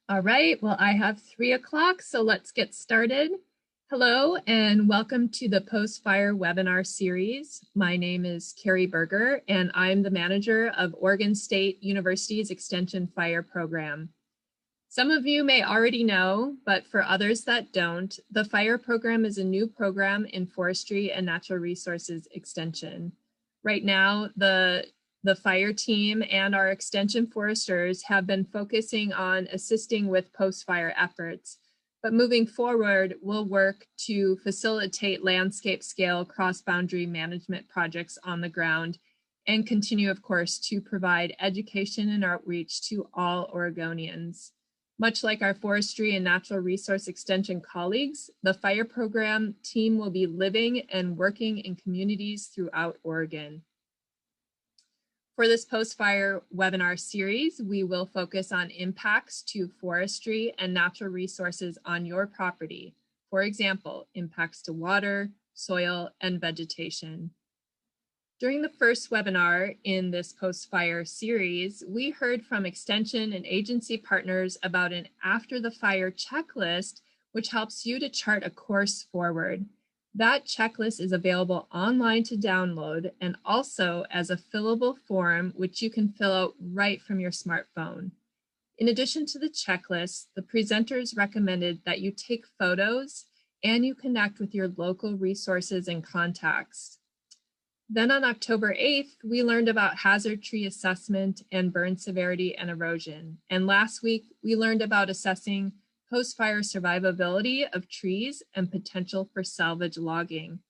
All right, well, I have 3 o'clock, so let's get started. Hello, and welcome to the Post-Fire webinar series. My name is Carrie Berger, and I'm the manager of Oregon State University's Extension Fire Program. Some of you may already know, but for others that don't, the Fire Program is a new program in forestry and natural resources extension. Right now, the fire team and our extension foresters have been focusing on assisting with post-fire efforts, but moving forward, we'll work to facilitate landscape scale cross-boundary management projects on the ground and continue, of course, to provide education and outreach to all Oregonians. Much like our forestry and natural resource extension colleagues, the fire program team will be living and working in communities throughout Oregon. For this post-fire webinar series, we will focus on impacts to forestry and natural resources on your property. For example, impacts to water, soil, and vegetation. During the first webinar in this post-fire series, we heard from extension and agency partners about an after-the-fire checklist, which helps you to chart a course forward. That checklist is available online to download and also as a fillable form, which you can fill out right from your smartphone. In addition to the checklist, the presenters recommended that you take photos and you connect with your local resources and contacts. Then on October 8th, we learned about hazard tree assessment and burn severity and erosion. And last week, we learned about assessing post-fire survivability of trees and potential for salvage logging.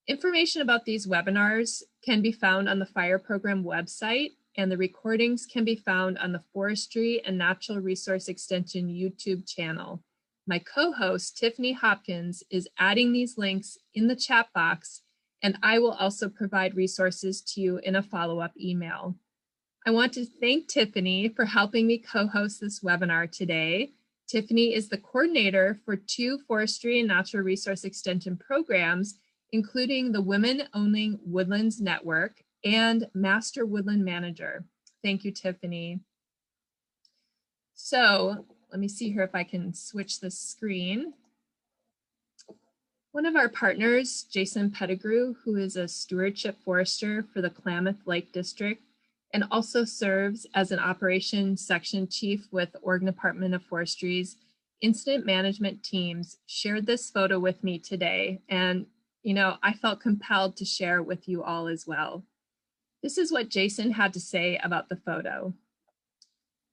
Information about these webinars can be found on the Fire Program website, and the recordings can be found on the Forestry and Natural Resource Extension YouTube channel. My co-host, Tiffany Hopkins, is adding these links in the chat box, and I will also provide resources to you in a follow-up email. I want to thank Tiffany for helping me co-host this webinar today. Tiffany is the coordinator for 2 forestry and natural resource extension programs, including the Women Owning Woodlands Network and Master Woodland Manager. Thank you, Tiffany. So let me see here if I can switch the screen. One of our partners, Jason Pettigrew, who is a stewardship forester for the Klamath Lake District and also serves as an operations section chief with Oregon Department of Forestry's incident management teams, shared this photo with me today. And, I felt compelled to share with you all as well. This is what Jason had to say about the photo.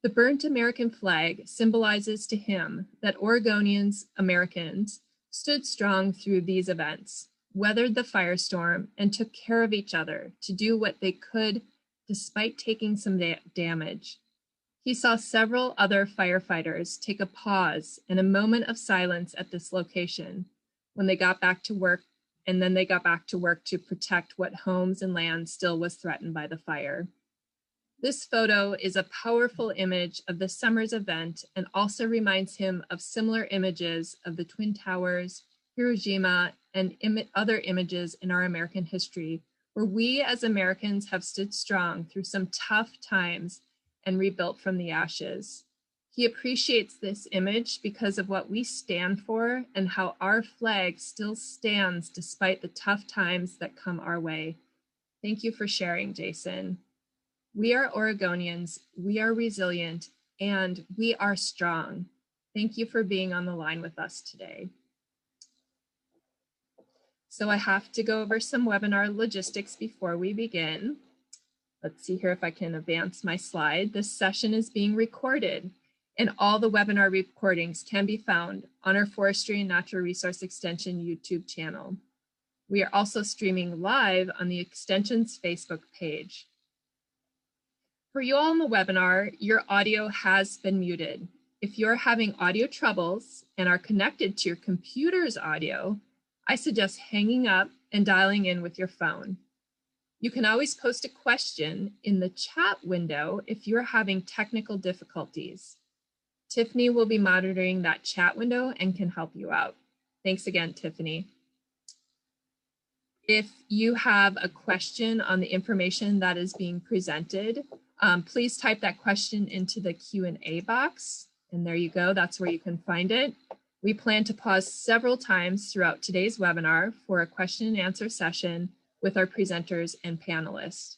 The burnt American flag symbolizes to him that Oregonians, Americans, stood strong through these events, weathered the firestorm, and took care of each other to do what they could despite taking some damage. He saw several other firefighters take a pause and a moment of silence at this location when they got back to work, and then they got back to work to protect what homes and land still was threatened by the fire. This photo is a powerful image of the summer's event and also reminds him of similar images of the Twin Towers, Hiroshima, and other images in our American history, where we as Americans have stood strong through some tough times and rebuilt from the ashes. He appreciates this image because of what we stand for and how our flag still stands despite the tough times that come our way. Thank you for sharing, Jason. We are Oregonians, we are resilient, and we are strong. Thank you for being on the line with us today. So I have to go over some webinar logistics before we begin. Let's see here if I can advance my slide. This session is being recorded, and all the webinar recordings can be found on our Forestry and Natural Resource Extension YouTube channel. We are also streaming live on the Extension's Facebook page. For you all in the webinar, your audio has been muted. If you're having audio troubles and are connected to your computer's audio, I suggest hanging up and dialing in with your phone. You can always post a question in the chat window if you're having technical difficulties. Tiffany will be monitoring that chat window and can help you out. Thanks again, Tiffany. If you have a question on the information that is being presented, please type that question into the Q&A box. And there you go, that's where you can find it. We plan to pause several times throughout today's webinar for a question and answer session with our presenters and panelists.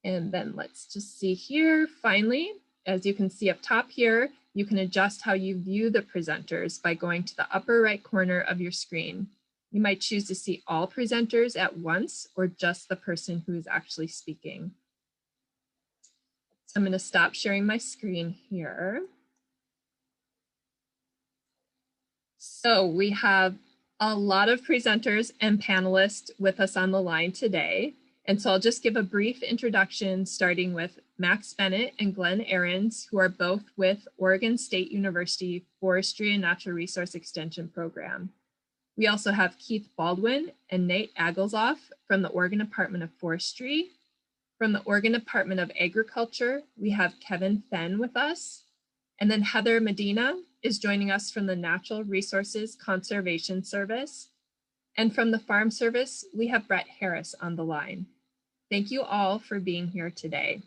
And then let's just see here, finally, as you can see up top here, you can adjust how you view the presenters by going to the upper right corner of your screen. You might choose to see all presenters at once or just the person who is actually speaking. So I'm going to stop sharing my screen here. So we have a lot of presenters and panelists with us on the line today. And so I'll just give a brief introduction, starting with Max Bennett and Glenn Ahrens, who are both with Oregon State University Forestry and Natural Resource Extension Program. We also have Keith Baldwin and Nate Aglezoff from the Oregon Department of Forestry. From the Oregon Department of Agriculture, we have Kevin Fenn with us. And then Heather Medina is joining us from the Natural Resources Conservation Service. And from the Farm Service, we have Brett Harris on the line. Thank you all for being here today.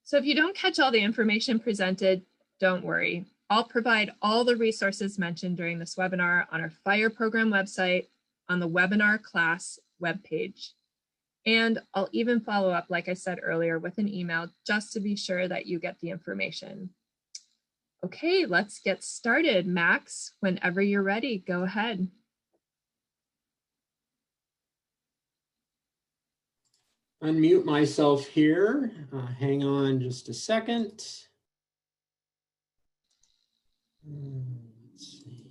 So if you don't catch all the information presented, don't worry. I'll provide all the resources mentioned during this webinar on our FIRE program website on the webinar class webpage. And I'll even follow up, like I said earlier, with an email just to be sure that you get the information. Okay, let's get started. Max, whenever you're ready, go ahead. Unmute myself here. Hang on just a second. Let's see.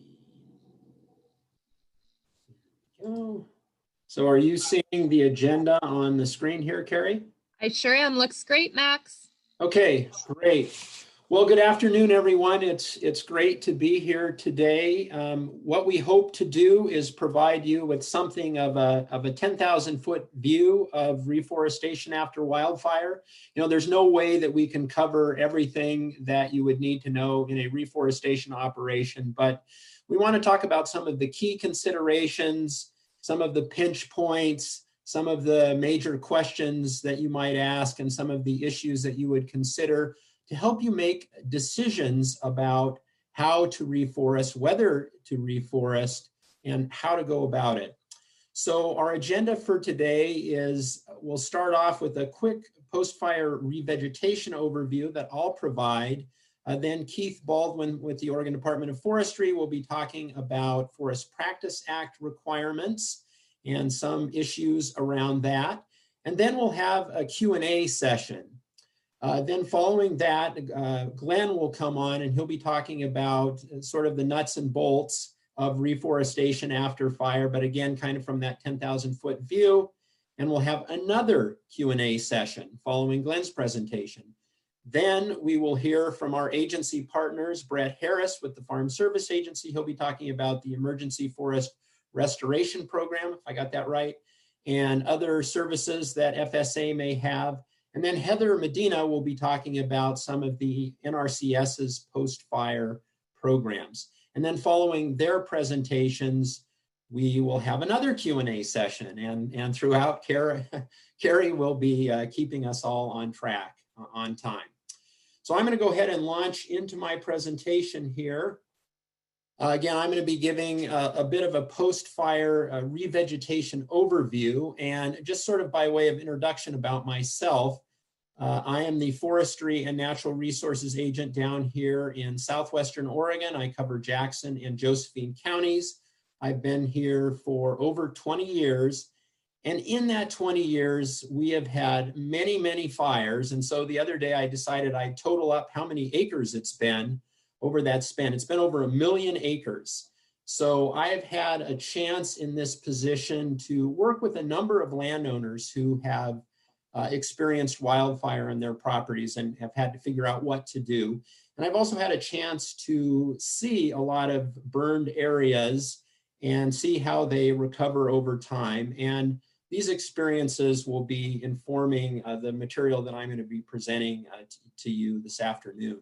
There we go. So are you seeing the agenda on the screen here, Carrie? I sure am. Looks great, Max. Okay, great. Well, good afternoon, everyone. It's great to be here today. What we hope to do is provide you with something of a 10,000-foot view of reforestation after wildfire. You know, there's no way that we can cover everything that you would need to know in a reforestation operation, but we want to talk about some of the key considerations, some of the pinch points, some of the major questions that you might ask, and some of the issues that you would consider to help you make decisions about how to reforest, whether to reforest, and how to go about it. So our agenda for today is, we'll start off with a quick post-fire revegetation overview that I'll provide. Then Keith Baldwin with the Oregon Department of Forestry will be talking about Forest Practice Act requirements and some issues around that. And then we'll have a Q&A session. Then following that, Glenn will come on and he'll be talking about sort of the nuts and bolts of reforestation after fire, but again, kind of from that 10,000-foot view. And we'll have another Q&A session following Glenn's presentation. Then we will hear from our agency partners, Brett Harris with the Farm Service Agency. He'll be talking about the Emergency Forest Restoration Program, if I got that right, and other services that FSA may have. And then Heather Medina will be talking about some of the NRCS's post-fire programs. And then following their presentations, we will have another Q&A session. And throughout, Carrie will be keeping us all on track, on time. So I'm going to go ahead and launch into my presentation here. Again, I'm going to be giving a bit of a post-fire revegetation overview, and just sort of by way of introduction about myself, I am the Forestry and Natural Resources Agent down here in southwestern Oregon. I cover Jackson and Josephine counties. I've been here for over 20 years, and in that 20 years, we have had many, many fires. And so the other day I decided I'd total up how many acres it's been over that span. It's been over 1 million acres. So I've had a chance in this position to work with a number of landowners who have experienced wildfire on their properties and have had to figure out what to do. And I've also had a chance to see a lot of burned areas and see how they recover over time. And these experiences will be informing the material that I'm going to be presenting to you this afternoon.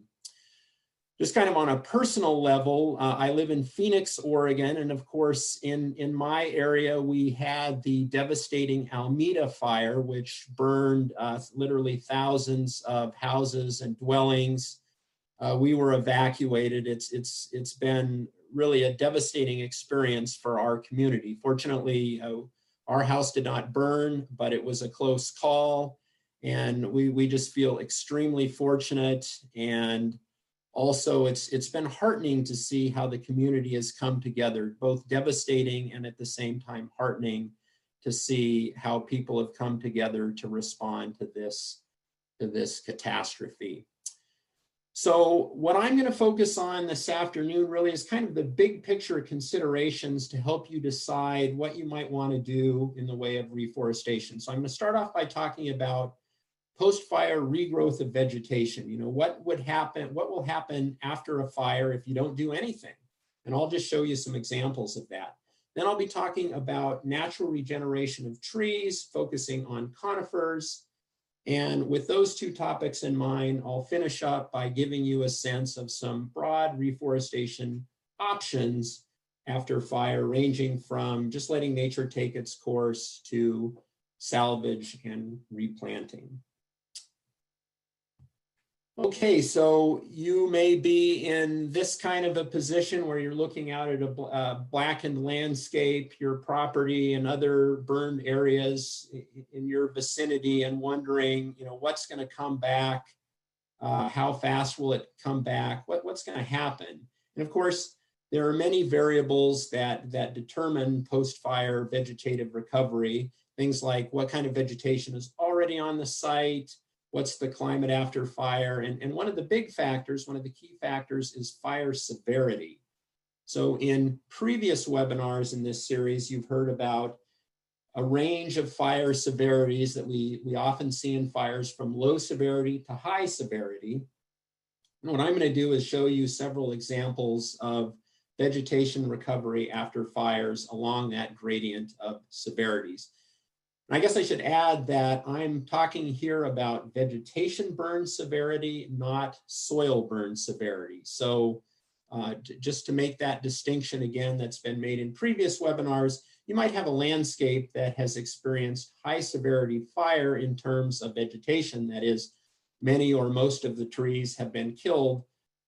Just kind of on a personal level, I live in Phoenix, Oregon, and of course, in my area, we had the devastating Alameda fire, which burned literally thousands of houses and dwellings, we were evacuated. It's been really a devastating experience for our community. Fortunately, our house did not burn, but it was a close call. And we just feel extremely fortunate. And also it's been heartening to see how the community has come together, both devastating and at the same time heartening to see how people have come together to respond to this catastrophe. So what I'm going to focus on this afternoon really is kind of the big picture considerations to help you decide what you might want to do in the way of reforestation. So I'm going to start off by talking about post-fire regrowth of vegetation. You know, what will happen after a fire if you don't do anything? And I'll just show you some examples of that. Then I'll be talking about natural regeneration of trees, focusing on conifers. And with those two topics in mind, I'll finish up by giving you a sense of some broad reforestation options after fire, ranging from just letting nature take its course to salvage and replanting. Okay, so you may be in this kind of a position where you're looking out at a blackened landscape, your property and other burned areas in your vicinity, and wondering, you know, what's going to come back? How fast will it come back? What's going to happen? And of course, there are many variables that determine post-fire vegetative recovery. Things like what kind of vegetation is already on the site, what's the climate after fire, and one of the big factors, one of the key factors is fire severity. So in previous webinars in this series, you've heard about a range of fire severities that we often see in fires, from low severity to high severity. And what I'm going to do is show you several examples of vegetation recovery after fires along that gradient of severities. I guess I should add that I'm talking here about vegetation burn severity, not soil burn severity. So just to make that distinction again, that's been made in previous webinars, you might have a landscape that has experienced high severity fire in terms of vegetation. That is, many or most of the trees have been killed,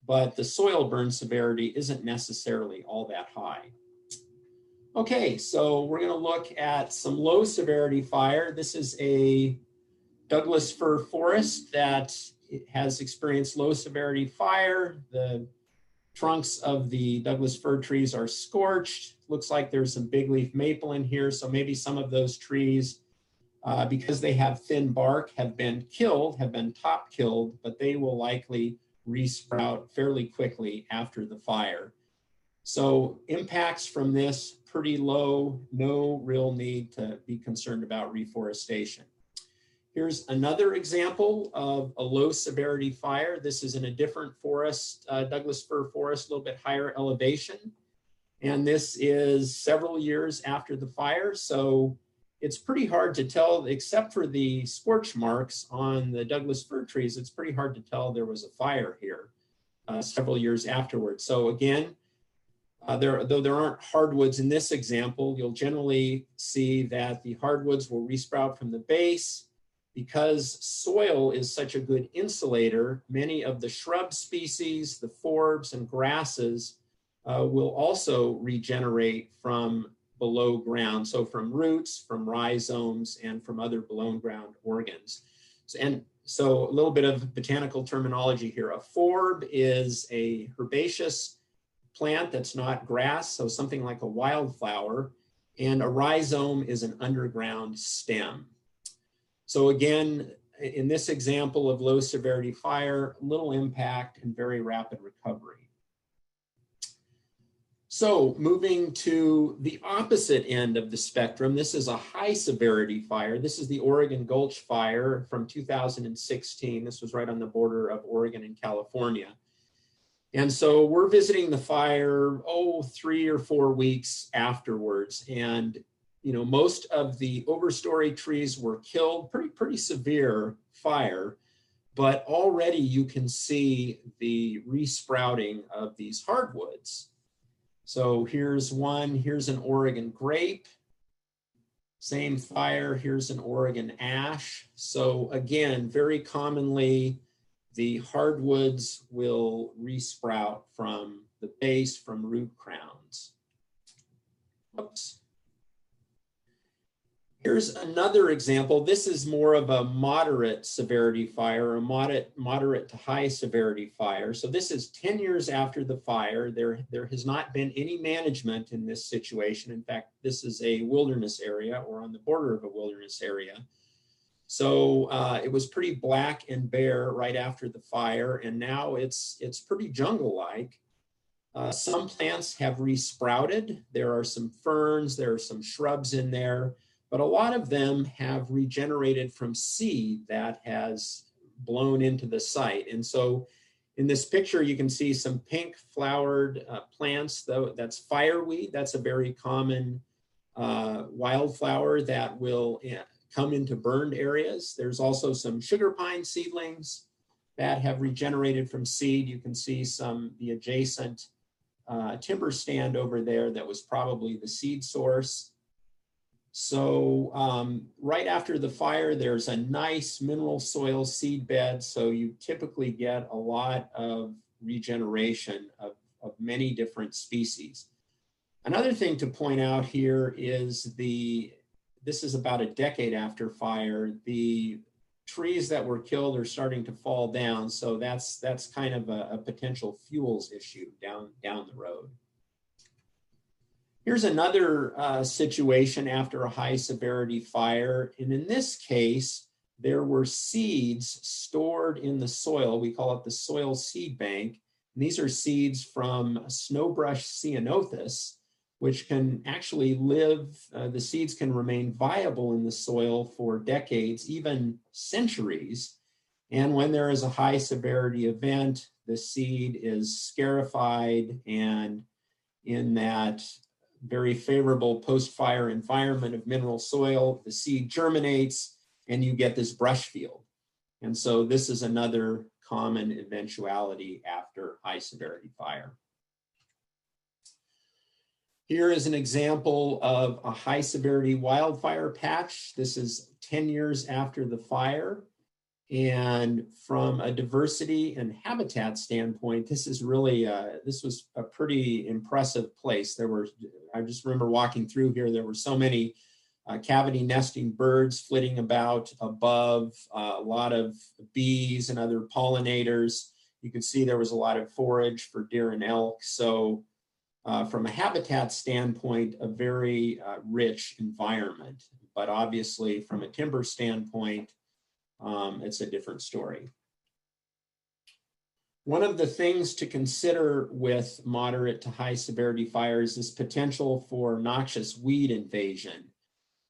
but the soil burn severity isn't necessarily all that high. Okay, so we're going to look at some low severity fire. This is a Douglas fir forest that has experienced low severity fire. The trunks of the Douglas fir trees are scorched. Looks like there's some big leaf maple in here, so maybe some of those trees, because they have thin bark, have been killed, have been top killed, but they will likely resprout fairly quickly after the fire. So impacts from this pretty low, no real need to be concerned about reforestation. Here's another example of a low severity fire. This is in a different forest, Douglas fir forest, a little bit higher elevation. And this is several years after the fire. So it's pretty hard to tell, except for the scorch marks on the Douglas fir trees, it's pretty hard to tell there was a fire here several years afterwards. So again, though there aren't hardwoods in this example, you'll generally see that the hardwoods will resprout from the base. Because soil is such a good insulator, many of the shrub species, the forbs and grasses will also regenerate from below ground. So from roots, from rhizomes, and from other below ground organs. So a little bit of botanical terminology here. A forb is a herbaceous plant that's not grass, so something like a wildflower, and a rhizome is an underground stem. So again, in this example of low severity fire, little impact and very rapid recovery. So moving to the opposite end of the spectrum, this is a high severity fire. This is the Oregon Gulch fire from 2016. This was right on the border of Oregon and California. And so we're visiting the fire, 3 or 4 weeks afterwards. And most of the overstory trees were killed, pretty severe fire, but already you can see the resprouting of these hardwoods. So here's one, here's an Oregon grape, same fire, here's an Oregon ash. So again, very commonly the hardwoods will resprout from the base, from root crowns. Oops. Here's another example. This is more of a moderate severity fire, a moderate to high severity fire. So this is 10 years after the fire. There has not been any management in this situation. In fact, this is a wilderness area or on the border of a wilderness area. So it was pretty black and bare right after the fire, and now it's pretty jungle-like. Some plants have resprouted. There are some ferns, there are some shrubs in there, but a lot of them have regenerated from seed that has blown into the site. And so in this picture, you can see some pink flowered plants, though. That's fireweed. That's a very common wildflower that will come into burned areas. There's also some sugar pine seedlings that have regenerated from seed. You can see the adjacent timber stand over there that was probably the seed source. So right after the fire, there's a nice mineral soil seed bed. So you typically get a lot of regeneration of many different species. Another thing to point out here is this is about a decade after fire. The trees that were killed are starting to fall down. So that's kind of a potential fuels issue down the road. Here's another situation after a high severity fire. And in this case, there were seeds stored in the soil. We call it the soil seed bank. And these are seeds from snowbrush ceanothus, which can actually live, the seeds can remain viable in the soil for decades, even centuries. And when there is a high severity event, the seed is scarified, and in that very favorable post-fire environment of mineral soil, the seed germinates and you get this brush field. And so this is another common eventuality after high severity fire. Here is an example of a high severity wildfire patch. This is 10 years after the fire. And from a diversity and habitat standpoint, this is really, this was a pretty impressive place. I just remember walking through here, there were so many cavity nesting birds flitting about above, a lot of bees and other pollinators. You can see there was a lot of forage for deer and elk. So from a habitat standpoint, a very rich environment, but obviously from a timber standpoint, it's a different story. One of the things to consider with moderate to high severity fires is potential for noxious weed invasion.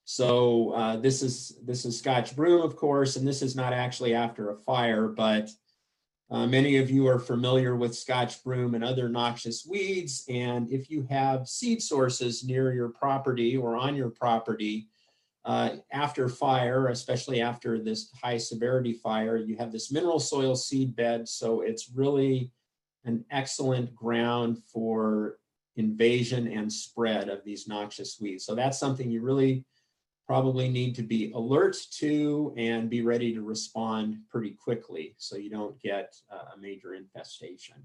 So this is Scotch broom, of course, and this is not actually after a fire, but many of you are familiar with Scotch broom and other noxious weeds. And if you have seed sources near your property or on your property, after fire, especially after this high severity fire, you have this mineral soil seed bed. So it's really an excellent ground for invasion and spread of these noxious weeds. So that's something you really probably need to be alert to and be ready to respond pretty quickly so you don't get a major infestation.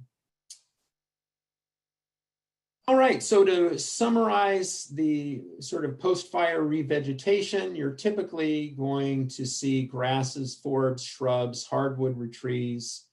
All right, so to summarize the sort of post-fire revegetation, you're typically going to see grasses, forbs, shrubs, hardwood trees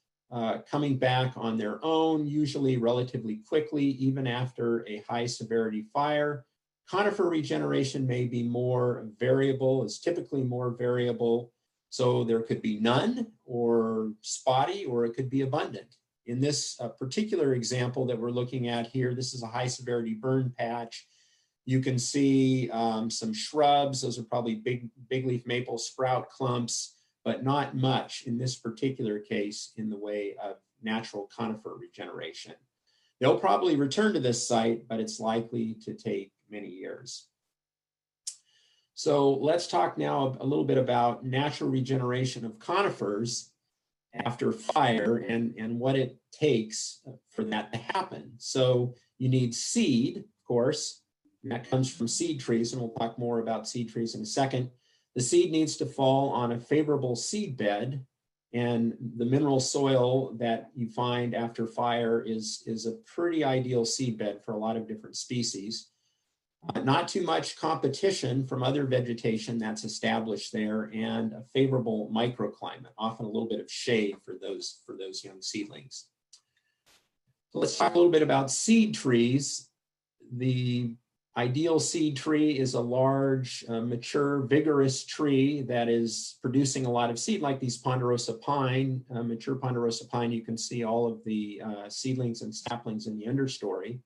coming back on their own, usually relatively quickly, even after a high severity fire. Conifer regeneration may be more variable, is typically more variable. So there could be none or spotty, or it could be abundant. In this particular example that we're looking at here, this is a high severity burn patch. You can see some shrubs. Those are probably big leaf maple sprout clumps, but not much in this particular case in the way of natural conifer regeneration. They'll probably return to this site, but it's likely to take many years. So let's talk now a little bit about natural regeneration of conifers after fire and what it takes for that to happen. So you need seed, of course, and that comes from seed trees, and we'll talk more about seed trees in a second. The seed needs to fall on a favorable seed bed, And the mineral soil that you find after fire is a pretty ideal seed bed for a lot of different species. Not too much competition from other vegetation that's established there, and a favorable microclimate, often a little bit of shade for those young seedlings. So let's talk a little bit about seed trees. The ideal seed tree is a large, mature, vigorous tree that is producing a lot of seed, like these ponderosa pine. Mature ponderosa pine, you can see all of the seedlings and saplings in the understory.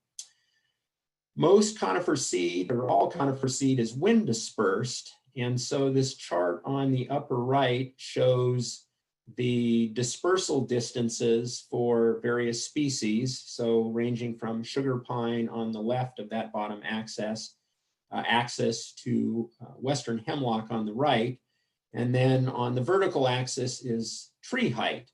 Most conifer seed, or all conifer seed, is wind dispersed. And so this chart on the upper right shows the dispersal distances for various species. So ranging from sugar pine on the left of that bottom axis to western hemlock on the right. And then on the vertical axis is tree height.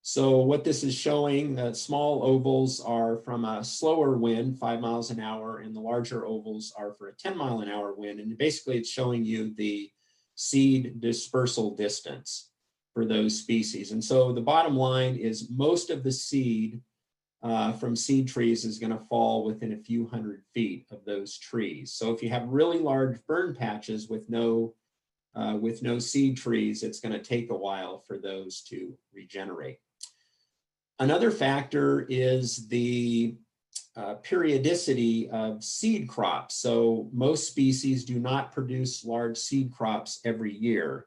So what this is showing, the small ovals are from a slower wind, 5 miles an hour, and the larger ovals are for a 10-mile-an-hour wind. And basically it's showing you the seed dispersal distance for those species. And so the bottom line is most of the seed from seed trees is going to fall within a few hundred feet of those trees. So if you have really large burn patches with no seed trees, it's going to take a while for those to regenerate. Another factor is the periodicity of seed crops. So most species do not produce large seed crops every year,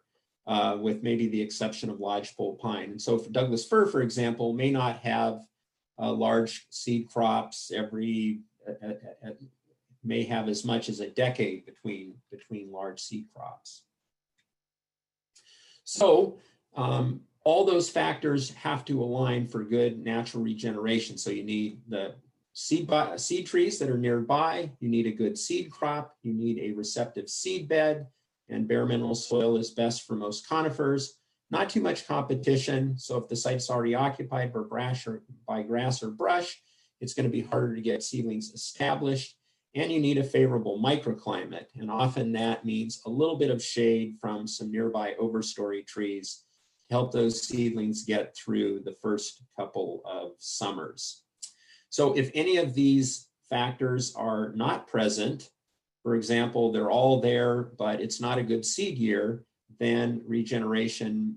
with maybe the exception of lodgepole pine. And so for Douglas fir, for example, may not have large seed crops may have as much as a decade between large seed crops. So all those factors have to align for good natural regeneration. So you need the seed trees that are nearby, you need a good seed crop, you need a receptive seed bed, and bare mineral soil is best for most conifers. Not too much competition. So if the site's already occupied by grass or brush, it's going to be harder to get seedlings established. And you need a favorable microclimate. And often that means a little bit of shade from some nearby overstory trees to help those seedlings get through the first couple of summers. So if any of these factors are not present, for example, they're all there, but it's not a good seed year, then regeneration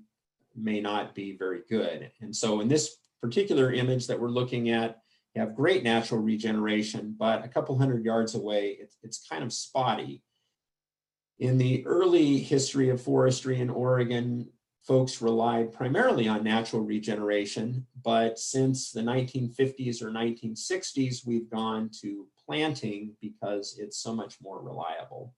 may not be very good. And so in this particular image that we're looking at, you have great natural regeneration, but a couple hundred yards away, it's kind of spotty. In the early history of forestry in Oregon, folks relied primarily on natural regeneration, but since the 1950s or 1960s, we've gone to planting because it's so much more reliable.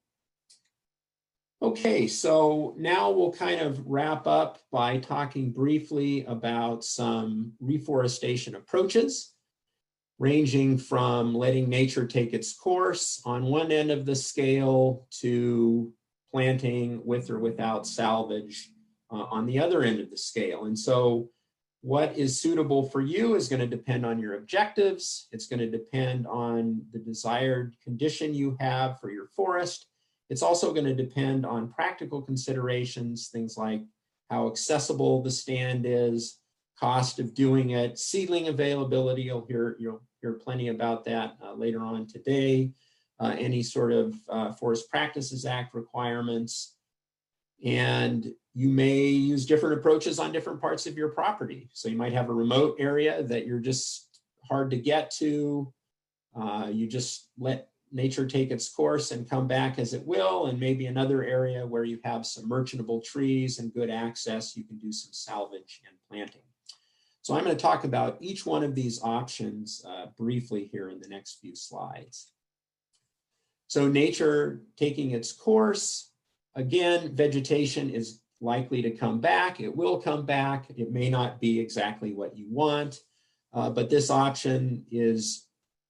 Okay, so now we'll kind of wrap up by talking briefly about some reforestation approaches, ranging from letting nature take its course on one end of the scale to planting with or without salvage on the other end of the scale. And so what is suitable for you is going to depend on your objectives. It's going to depend on the desired condition you have for your forest. It's also going to depend on practical considerations, things like how accessible the stand is, cost of doing it, seedling availability. You'll hear plenty about that later on today. Any sort of Forest Practices Act requirements. And you may use different approaches on different parts of your property. So you might have a remote area that you're just hard to get to. You just let nature take its course and come back as it will. And maybe another area where you have some merchantable trees and good access, you can do some salvage and planting. So I'm going to talk about each one of these options briefly here in the next few slides. So nature taking its course. Again, vegetation is likely to come back. It will come back. It may not be exactly what you want, but this option is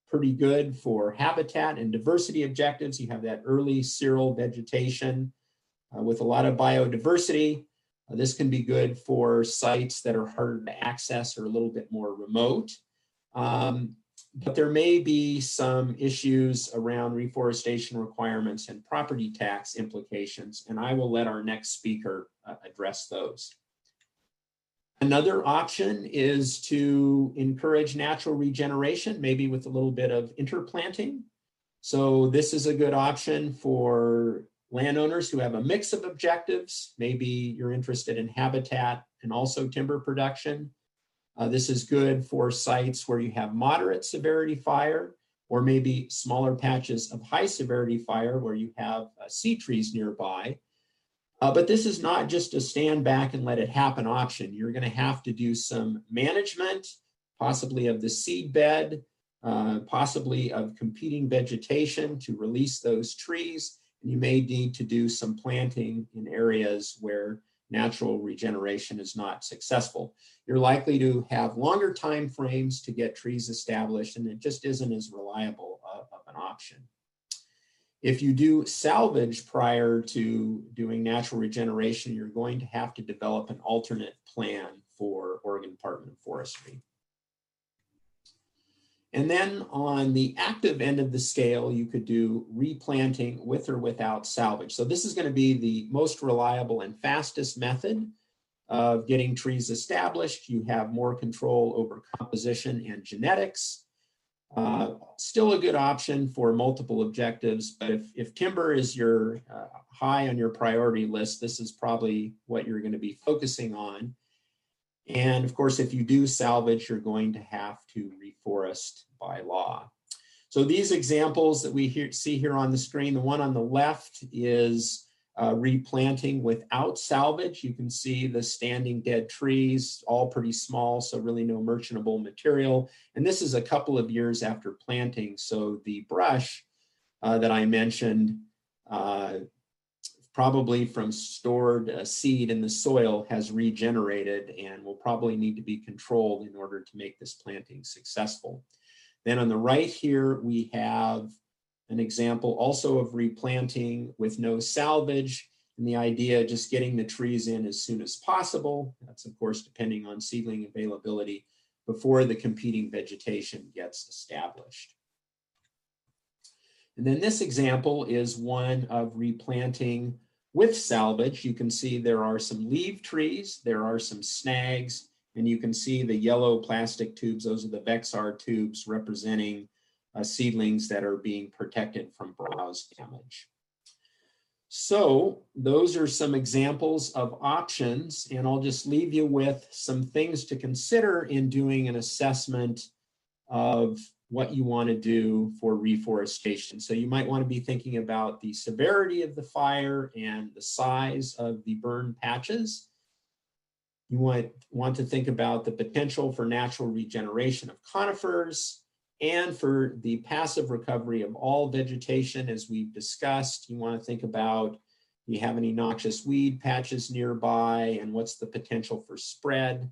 pretty good for habitat and diversity objectives. You have that early cirral vegetation with a lot of biodiversity. This can be good for sites that are harder to access or a little bit more remote. But there may be some issues around reforestation requirements and property tax implications, and I will let our next speaker address those. Another option is to encourage natural regeneration, maybe with a little bit of interplanting. So this is a good option for landowners who have a mix of objectives. Maybe you're interested in habitat and also timber production. This is good for sites where you have moderate severity fire, or maybe smaller patches of high severity fire where you have sea trees nearby. But this is not just a stand back and let it happen option. You're going to have to do some management, possibly of the seed bed, possibly of competing vegetation to release those trees. And you may need to do some planting in areas where natural regeneration is not successful. You're likely to have longer time frames to get trees established, and it just isn't as reliable of an option. If you do salvage prior to doing natural regeneration, you're going to have to develop an alternate plan for Oregon Department of Forestry. And then on the active end of the scale, you could do replanting with or without salvage. So this is going to be the most reliable and fastest method of getting trees established. You have more control over composition and genetics. Still a good option for multiple objectives, but if timber is your high on your priority list, this is probably what you're going to be focusing on. And of course, if you do salvage, you're going to have to reforest by law. So these examples that we see here on the screen, the one on the left is replanting without salvage. You can see the standing dead trees, all pretty small, so really no merchantable material. And this is a couple of years after planting. So the brush that I mentioned, probably from stored seed in the soil, has regenerated and will probably need to be controlled in order to make this planting successful. Then on the right here, we have an example also of replanting with no salvage, and the idea just getting the trees in as soon as possible. That's of course depending on seedling availability before the competing vegetation gets established. And then this example is one of replanting with salvage. You can see there are some leaf trees, there are some snags, and you can see the yellow plastic tubes. Those are the Vexar tubes representing seedlings that are being protected from browse damage. So those are some examples of options, and I'll just leave you with some things to consider in doing an assessment of what you want to do for reforestation. So you might want to be thinking about the severity of the fire and the size of the burn patches. You want to think about the potential for natural regeneration of conifers and for the passive recovery of all vegetation, as we've discussed. You want to think about, do you have any noxious weed patches nearby, and what's the potential for spread?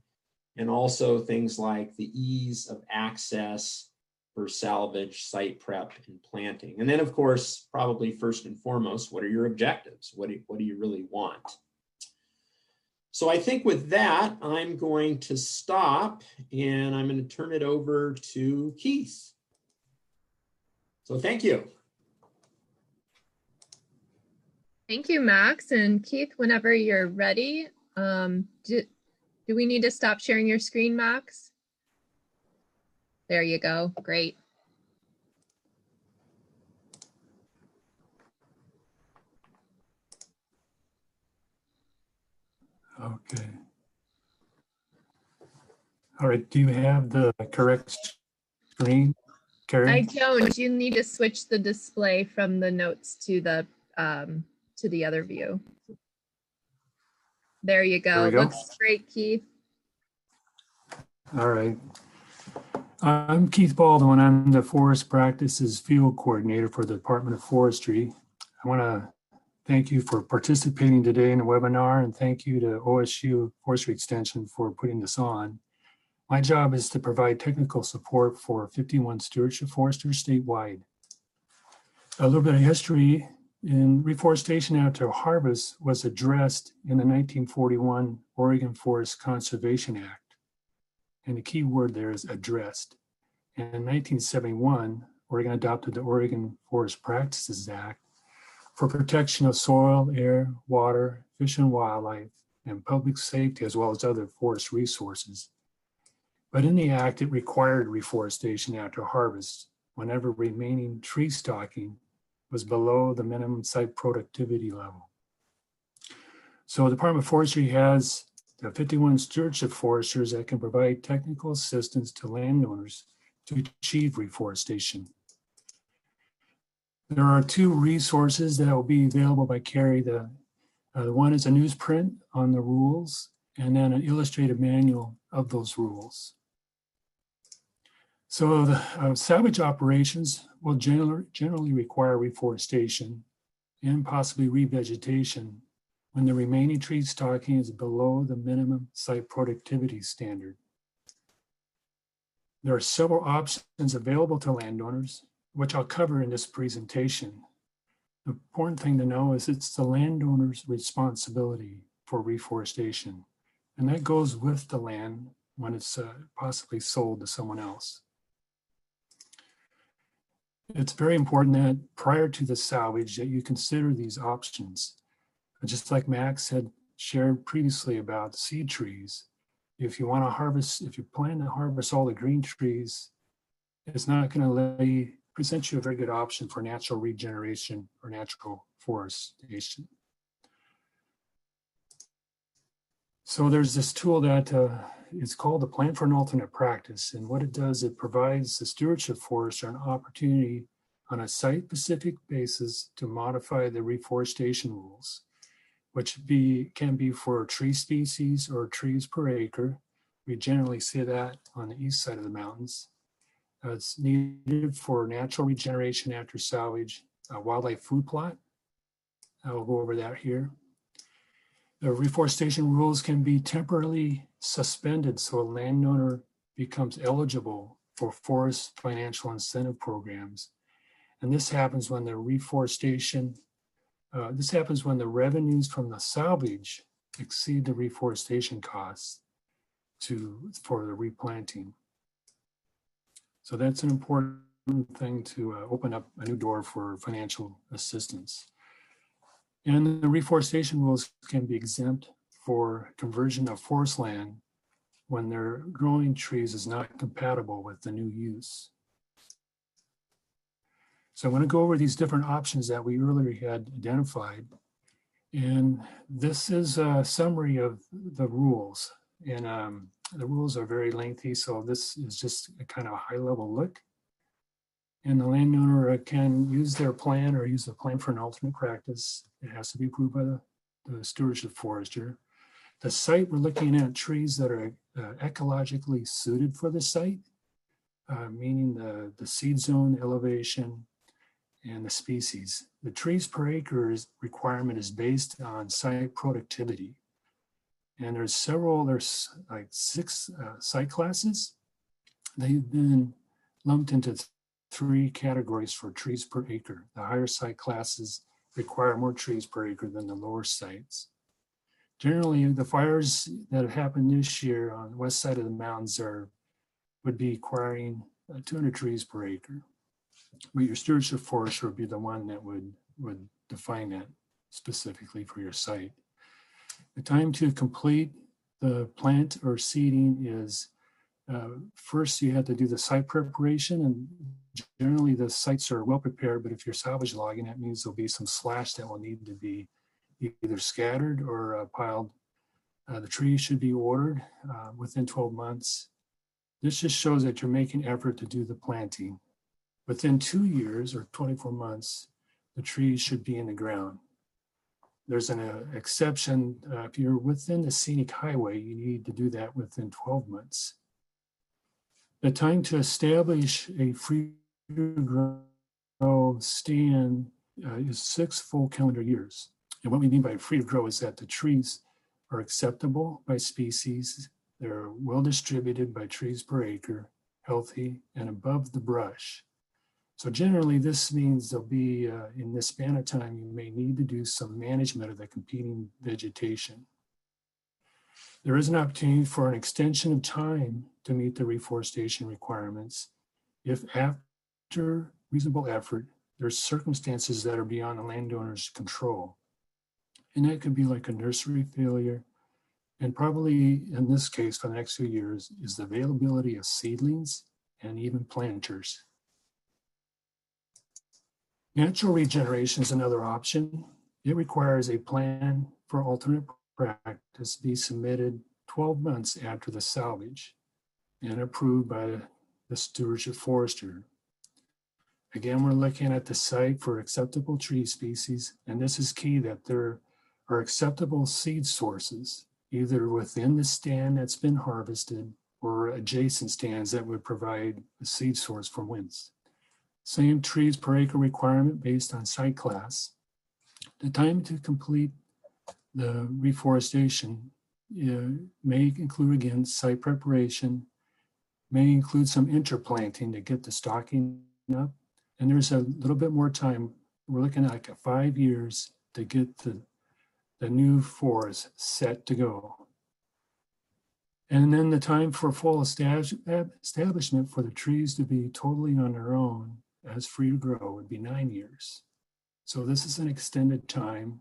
And also things like the ease of access for salvage, site prep, and planting. And then of course, probably first and foremost, what are your objectives? What do you really want? So I think with that, I'm going to stop and I'm going to turn it over to Keith. So thank you. Thank you, Max. And Keith, whenever you're ready, do we need to stop sharing your screen, Max? There you go. Great. Okay. All right. Do you have the correct screen, Carrie? I don't. You need to switch the display from the notes to the other view. There you go. Looks great, Keith. All right. I'm Keith Baldwin. I'm the Forest Practices Field Coordinator for the Department of Forestry. I want to thank you for participating today in the webinar, and thank you to OSU Forestry Extension for putting this on. My job is to provide technical support for 51 stewardship foresters statewide. A little bit of history: in reforestation after harvest was addressed in the 1941 Oregon Forest Conservation Act. And the key word there is addressed. And in 1971, Oregon adopted the Oregon Forest Practices Act for protection of soil, air, water, fish, and wildlife, and public safety, as well as other forest resources. But in the act, it required reforestation after harvest whenever remaining tree stocking was below the minimum site productivity level. So the Department of Forestry has the 51 stewardship foresters that can provide technical assistance to landowners to achieve reforestation. There are two resources that will be available by Carrie. The one is a newsprint on the rules, and then an illustrated manual of those rules. So the salvage operations will generally require reforestation and possibly revegetation when the remaining tree stocking is below the minimum site productivity standard. There are several options available to landowners, which I'll cover in this presentation. The important thing to know is it's the landowner's responsibility for reforestation, and that goes with the land when it's possibly sold to someone else. It's very important that prior to the salvage that you consider these options. Just like Max had shared previously about seed trees, if you want to harvest, if you plan to harvest all the green trees, it's not going to present you a very good option for natural regeneration or natural forestation. So there's this tool that is called the Plan for an Alternate Practice. And what it does, it provides the stewardship forester an opportunity on a site-specific basis to modify the reforestation rules, which can be for tree species or trees per acre. We generally see that on the east side of the mountains. It's needed for natural regeneration after salvage, wildlife food plot. I'll go over that here. The reforestation rules can be temporarily suspended so a landowner becomes eligible for forest financial incentive programs. And this happens when the reforestation, this happens when the revenues from the salvage exceed the reforestation costs for the replanting. So that's an important thing to open up a new door for financial assistance. And the reforestation rules can be exempt for conversion of forest land when their growing trees is not compatible with the new use. So I want to go over these different options that we earlier had identified. And this is a summary of the rules. And the rules are very lengthy, so this is just a kind of a high-level look. And the landowner can use their plan or use the plan for an alternate practice. It has to be approved by the stewardship forester. The site, we're looking at trees that are ecologically suited for the site, meaning the seed zone, elevation, and the species. The trees per acre requirement is based on site productivity. And there's like 6 site classes. They've been lumped into 3 categories for trees per acre. The higher site classes require more trees per acre than the lower sites. Generally, the fires that have happened this year on the west side of the mountains would be requiring 200 trees per acre. But your stewardship forester would be the one that would define that specifically for your site. The time to complete the plant or seeding is first you have to do the site preparation, and generally the sites are well prepared, but if you're salvage logging, that means there'll be some slash that will need to be either scattered or piled. The trees should be ordered within 12 months. This just shows that you're making effort to do the planting. Within 2 years or 24 months, the trees should be in the ground. There's an exception. If you're within the scenic highway, you need to do that within 12 months. The time to establish a free to grow stand is 6 full calendar years. And what we mean by free to grow is that the trees are acceptable by species, they're well distributed by trees per acre, healthy, and above the brush. So generally, this means there'll be, in this span of time, you may need to do some management of the competing vegetation. There is an opportunity for an extension of time to meet the reforestation requirements if after reasonable effort, there's circumstances that are beyond the landowner's control. And that could be like a nursery failure, and probably in this case for the next few years, is the availability of seedlings and even planters. Natural regeneration is another option. It requires a plan for alternate practice to be submitted 12 months after the salvage and approved by the stewardship forester. Again, we're looking at the site for acceptable tree species, and this is key that there are acceptable seed sources, either within the stand that's been harvested or adjacent stands that would provide a seed source from whence. Same trees per acre requirement based on site class. The time to complete the reforestation may include, again, site preparation, may include some interplanting to get the stocking up. And there's a little bit more time. We're looking at like 5 years to get the new forest set to go. And then the time for full establishment for the trees to be totally on their own as free to grow would be 9 years. So this is an extended time.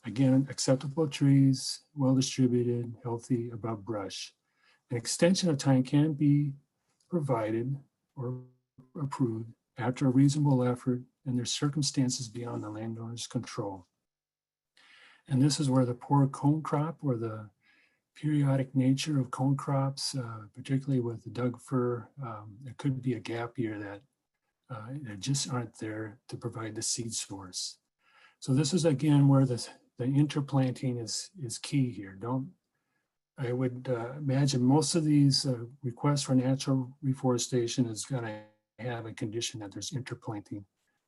Again, acceptable trees, well distributed, healthy, above brush. An extension of time can be provided or approved after a reasonable effort and there's circumstances beyond the landowner's control. And this is where the poor cone crop or the periodic nature of cone crops, particularly with the Doug fir, there could be a gap year that just aren't there to provide the seed source. So this is again where the interplanting is key here. I would imagine most of these requests for natural reforestation is going to have a condition that there's interplanting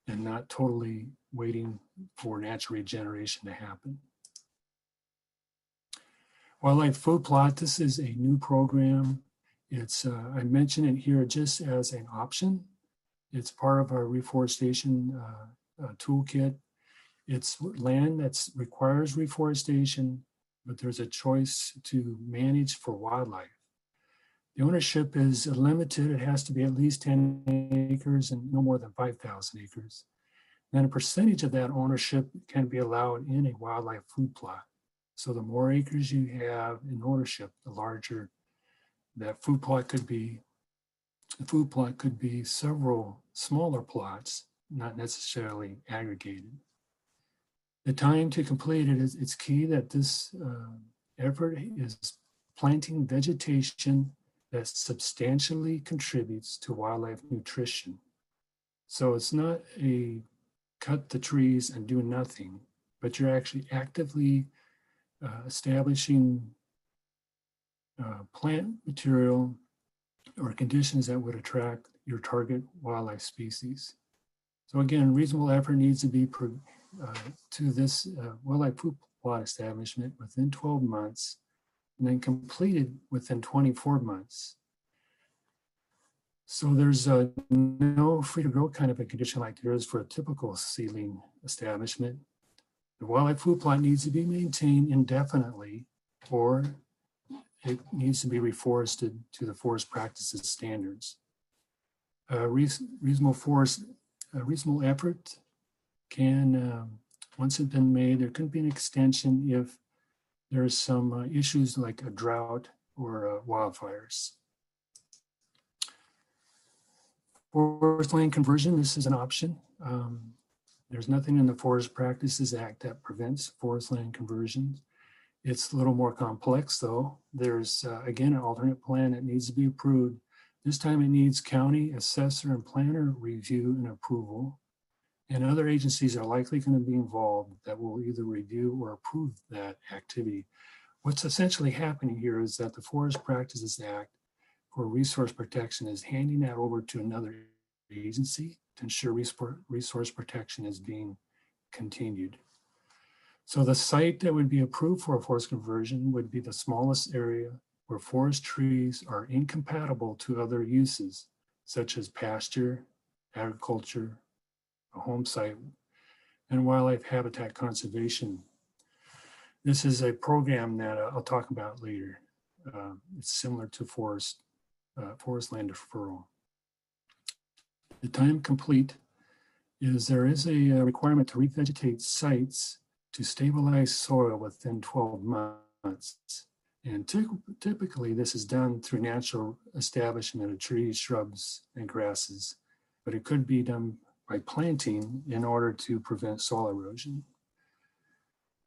and not totally waiting for natural regeneration to happen. Wildlife food plot, this is a new program. It's I mention it here just as an option. It's part of our reforestation toolkit. It's land that requires reforestation, but there's a choice to manage for wildlife. The ownership is limited. It has to be at least 10 acres and no more than 5,000 acres. Then a percentage of that ownership can be allowed in a wildlife food plot. So the more acres you have in ownership, the larger that food plot could be. The food plot could be several smaller plots, not necessarily aggregated. The time to complete it is it's key that this effort is planting vegetation that substantially contributes to wildlife nutrition. So it's not a cut the trees and do nothing, but you're actually actively establishing plant material or conditions that would attract your target wildlife species. So again, reasonable effort needs to be to this wildlife food plot establishment within 12 months and then completed within 24 months. So there's no free to grow kind of a condition like there is for a typical seedling establishment. The wildlife food plot needs to be maintained indefinitely, or it needs to be reforested to the forest practices standards. Reasonable effort can, once it's been made, there could be an extension if there's some issues like a drought or wildfires. Forest land conversion, this is an option. There's nothing in the Forest Practices Act that prevents forest land conversions. It's a little more complex though. There's, again, an alternate plan that needs to be approved. This time it needs county assessor and planner review and approval. And other agencies are likely going to be involved that will either review or approve that activity. What's essentially happening here is that the Forest Practices Act for resource protection is handing that over to another agency to ensure resource protection is being continued. So the site that would be approved for a forest conversion would be the smallest area where forest trees are incompatible to other uses, such as pasture, agriculture, a home site, and wildlife habitat conservation. This is a program that I'll talk about later. It's similar to forest land deferral. The time complete is there is a requirement to revegetate sites to stabilize soil within 12 months. months. And typically, this is done through natural establishment of trees, shrubs, and grasses, but it could be done by planting in order to prevent soil erosion.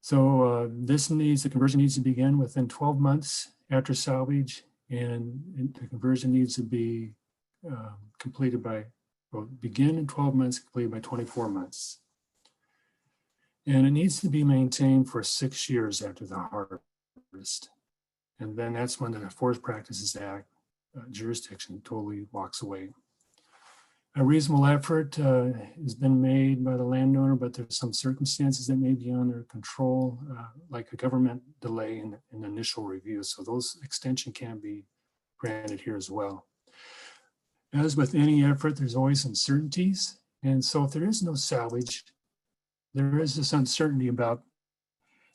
So the conversion needs to begin within 12 months after salvage, and the conversion needs to be begin in 12 months, completed by 24 months. And it needs to be maintained for 6 years after the harvest. And then that's when the Forest Practices Act jurisdiction totally walks away. A reasonable effort has been made by the landowner, but there's some circumstances that may be beyond their control, like a government delay in the initial review. So those extension can be granted here as well. As with any effort, there's always uncertainties. And so if there is no salvage, there is this uncertainty about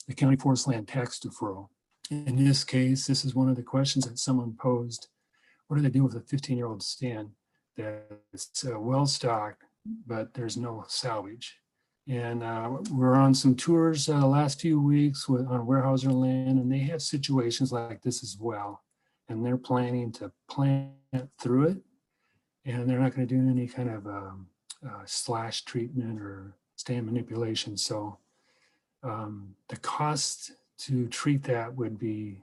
the county forest land tax deferral. In this case, this is one of the questions that someone posed. What do they do with a 15-year-old stand that's well stocked, but there's no salvage? And we're on some tours the last few weeks on Weyerhaeuser land, and they have situations like this as well. And they're planning to plant through it, and they're not going to do any kind of slash treatment or stand manipulation. So the cost to treat that would be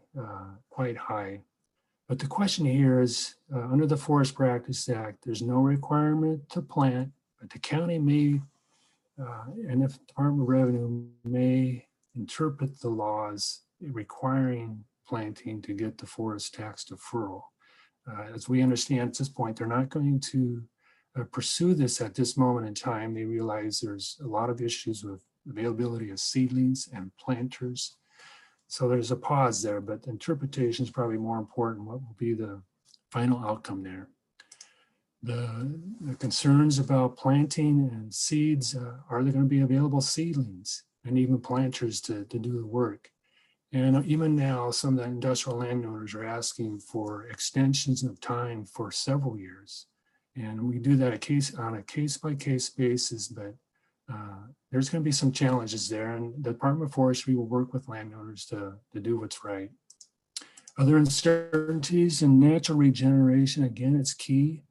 quite high. But the question here is, under the Forest Practices Act, there's no requirement to plant, but the county may, and the Department of Revenue may interpret the laws requiring planting to get the forest tax deferral. As we understand at this point, they're not going to pursue this at this moment in time. They realize there's a lot of issues with availability of seedlings and planters. So there's a pause there, but the interpretation is probably more important. What will be the final outcome there? The concerns about planting and seeds, are there going to be available seedlings and even planters to do the work? And even now, some of the industrial landowners are asking for extensions of time for several years. And we do that on a case-by-case basis, but there's going to be some challenges there, and the Department of Forestry will work with landowners to do what's right. Other uncertainties in natural regeneration, again, it's key.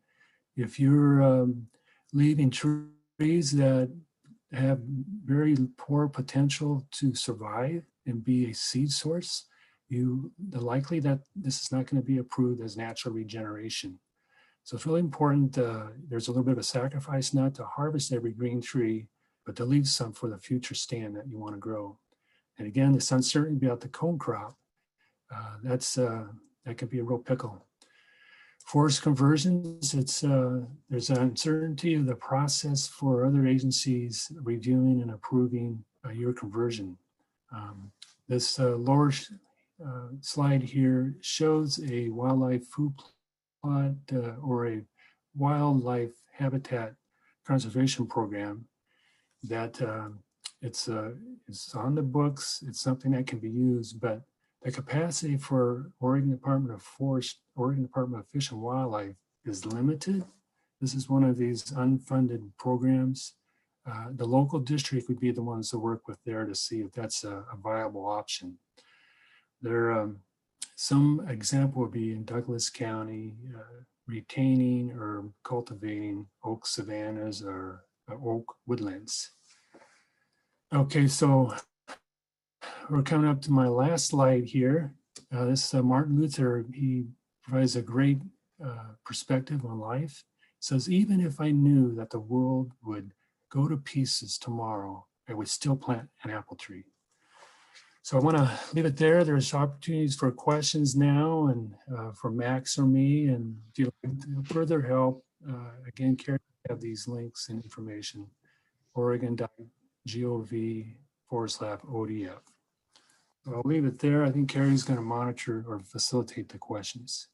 If you're leaving trees that have very poor potential to survive and be a seed source, the likely that this is not going to be approved as natural regeneration. So it's really important. There's a little bit of a sacrifice not to harvest every green tree, but to leave some for the future stand that you want to grow. And again, this uncertainty about the cone crop, that can be a real pickle. Forest conversions, there's an uncertainty of the process for other agencies reviewing and approving your conversion. This lower slide here shows a wildlife food plot or a wildlife habitat conservation program that it's on the books. It's something that can be used, but the capacity for Oregon Department of Fish and Wildlife is limited. This is one of these unfunded programs. The local district would be the ones to work with there to see if that's a viable option. There, some example would be in Douglas County, retaining or cultivating oak savannas or oak woodlands. Okay, so we're coming up to my last slide here. This is Martin Luther. He provides a great perspective on life. He says, even if I knew that the world would go to pieces tomorrow, I would still plant an apple tree. So I want to leave it there. There's opportunities for questions now and for Max or me. And if you'd like further help, again, Carrie, have these links and information, oregon.gov/ODF. So I'll leave it there. I think Carrie's going to monitor or facilitate the questions.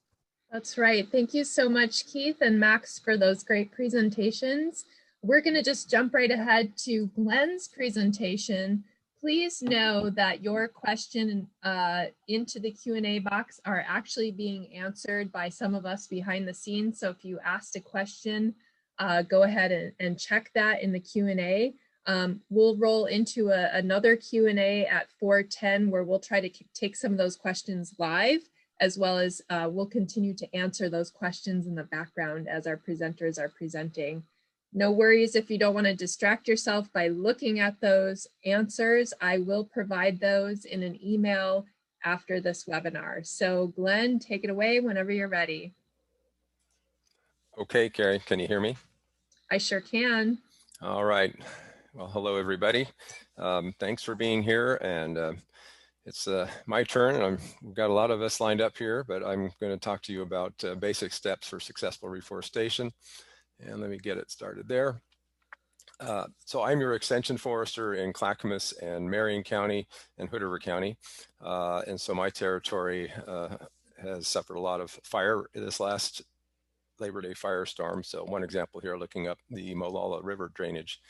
That's right. Thank you so much, Keith and Max, for those great presentations. We're going to just jump right ahead to Glenn's presentation. Please know that your question into the Q&A box are actually being answered by some of us behind the scenes. So if you asked a question, go ahead and check that in the Q&A. We'll roll into another Q&A at 4:10 where we'll try to take some of those questions live, as well as we'll continue to answer those questions in the background as our presenters are presenting. No worries if you don't want to distract yourself by looking at those answers. I will provide those in an email after this webinar. So Glenn, take it away whenever you're ready. Okay, Carrie, can you hear me? I sure can. All right. Well, hello, everybody. Thanks for being here. And it's my turn. We've got a lot of us lined up here, but I'm going to talk to you about basic steps for successful reforestation. And let me get it started there. So I'm your extension forester in Clackamas and Marion County and Hood River County. And so my territory has suffered a lot of fire this last Labor Day firestorm. So one example here, looking up the Molalla River drainage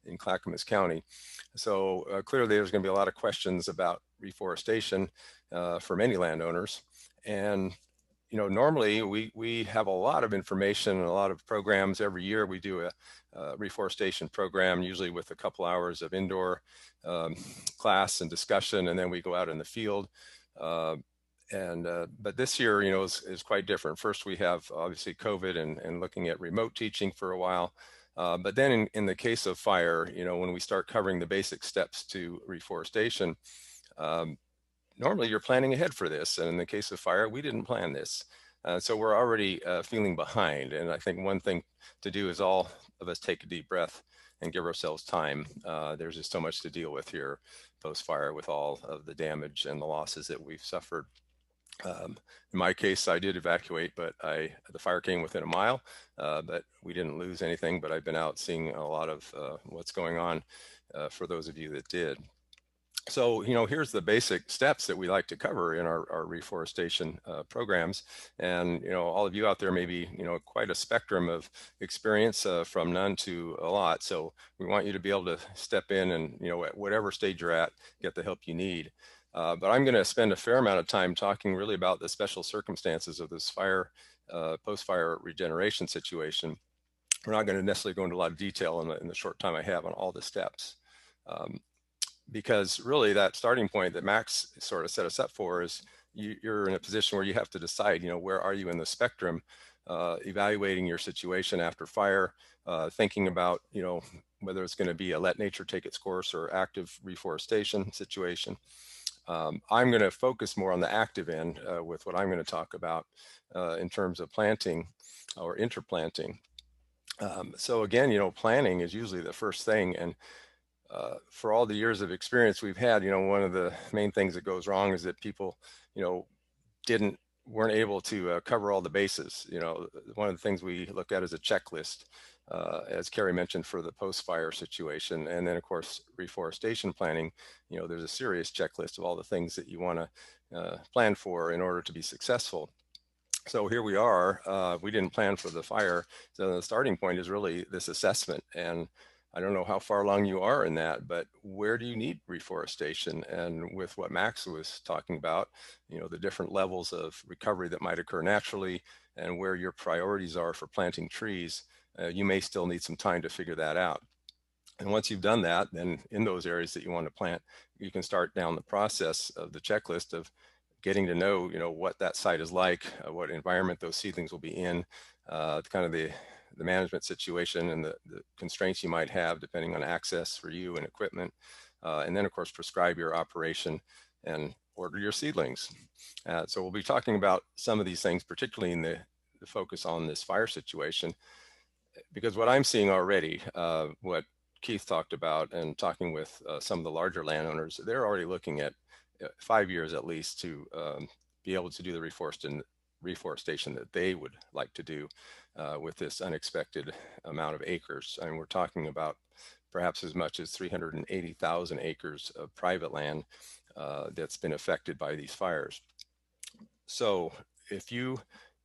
in Clackamas County. So clearly there's going to be a lot of questions about reforestation for many landowners. And normally we have a lot of information and a lot of programs. Every year we do a reforestation program, usually with a couple hours of indoor class and discussion, and then we go out in the field. But this year, is quite different. First, we have obviously COVID and looking at remote teaching for a while. But then in the case of fire, when we start covering the basic steps to reforestation, normally you're planning ahead for this. And in the case of fire, we didn't plan this. So we're already feeling behind. And I think one thing to do is all of us take a deep breath and give ourselves time. There's just so much to deal with here post-fire with all of the damage and the losses that we've suffered. In my case, I did evacuate, but the fire came within a mile, but we didn't lose anything. But I've been out seeing a lot of what's going on for those of you that did. So, here's the basic steps that we like to cover in our reforestation programs. And, all of you out there may be, quite a spectrum of experience from none to a lot. So we want you to be able to step in and, at whatever stage you're at, get the help you need. But I'm going to spend a fair amount of time talking really about the special circumstances of this fire, post-fire regeneration situation. We're not going to necessarily go into a lot of detail in the short time I have on all the steps. Because really that starting point that Max sort of set us up for is you're in a position where you have to decide, where are you in the spectrum, evaluating your situation after fire, thinking about, whether it's going to be a let nature take its course or active reforestation situation. I'm going to focus more on the active end with what I'm going to talk about in terms of planting or interplanting. So again, planning is usually the first thing. And for all the years of experience we've had, one of the main things that goes wrong is that people, weren't able to cover all the bases. One of the things we look at is a checklist, as Carrie mentioned, for the post-fire situation. And then of course, reforestation planning, there's a serious checklist of all the things that you want to plan for in order to be successful. So here we are, we didn't plan for the fire. So the starting point is really this assessment. And I don't know how far along you are in that, but where do you need reforestation? And with what Max was talking about, the different levels of recovery that might occur naturally and where your priorities are for planting trees, you may still need some time to figure that out. And once you've done that, then in those areas that you want to plant, you can start down the process of the checklist of getting to know, what that site is like, what environment those seedlings will be in, kind of the management situation and the constraints you might have depending on access for you and equipment. And then of course, prescribe your operation and order your seedlings. So we'll be talking about some of these things, particularly in the focus on this fire situation, because what I'm seeing already, what Keith talked about and talking with some of the larger landowners, they're already looking at 5 years at least to be able to do the reforestation that they would like to do with this unexpected amount of acres. And we're talking about perhaps as much as 380,000 acres of private land that's been affected by these fires. So if you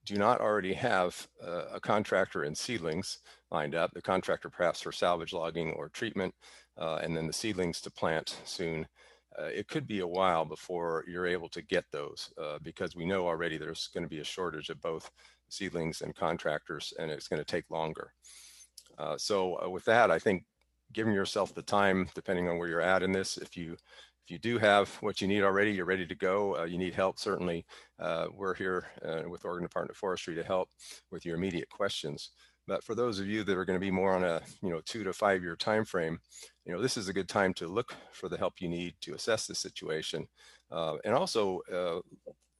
do not already have a contractor and seedlings lined up, the contractor perhaps for salvage logging or treatment, and then the seedlings to plant soon, it could be a while before you're able to get those because we know already there's going to be a shortage of both seedlings and contractors, and it's going to take longer. So with that, I think giving yourself the time, depending on where you're at in this. If you do have what you need already, you're ready to go. You need help, certainly. We're here with Oregon Department of Forestry to help with your immediate questions. But for those of you that are going to be more on a 2 to 5 year time frame, this is a good time to look for the help you need to assess the situation, and also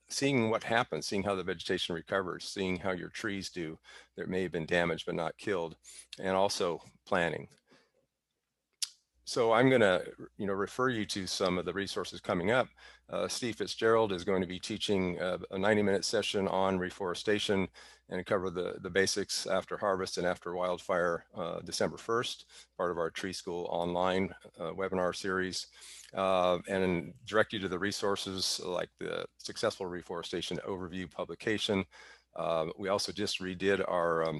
seeing what happens, seeing how the vegetation recovers, seeing how your trees do that may have been damaged but not killed, and also planning. So I'm going to, refer you to some of the resources coming up. Steve Fitzgerald is going to be teaching a 90-minute session on reforestation and cover the basics after harvest and after wildfire December 1st, part of our Tree School online webinar series, and direct you to the resources like the Successful Reforestation Overview publication. We also just redid our,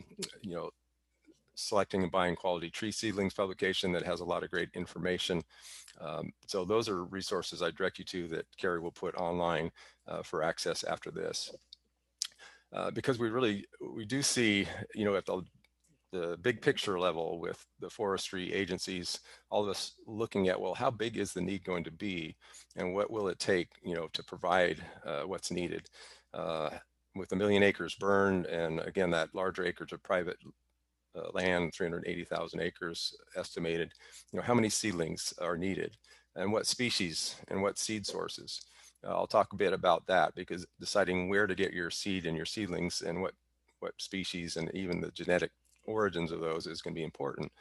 Selecting and Buying Quality Tree Seedlings publication that has a lot of great information. So those are resources I direct you to that Carrie will put online for access after this. Because we do see, at the big picture level with the forestry agencies, all of us looking at, well, how big is the need going to be, and what will it take, to provide what's needed. With 1 million acres burned, and again, that larger acreage of private land, 380,000 acres estimated, how many seedlings are needed, and what species and what seed sources. I'll talk a bit about that, because deciding where to get your seed and your seedlings and what species and even the genetic origins of those is going to be important.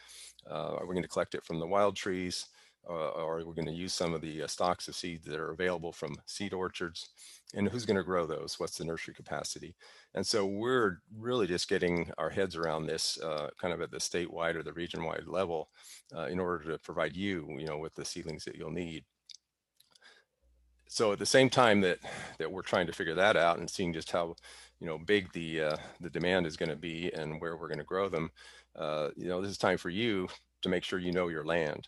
Are we going to collect it from the wild trees, or are we going to use some of the stocks of seeds that are available from seed orchards? And who's going to grow those? What's the nursery capacity? And so we're really just getting our heads around this kind of at the statewide or the region-wide level in order to provide you, with the seedlings that you'll need. So at the same time that we're trying to figure that out and seeing just how big the demand is going to be and where we're going to grow them, this is time for you to make sure you know your land.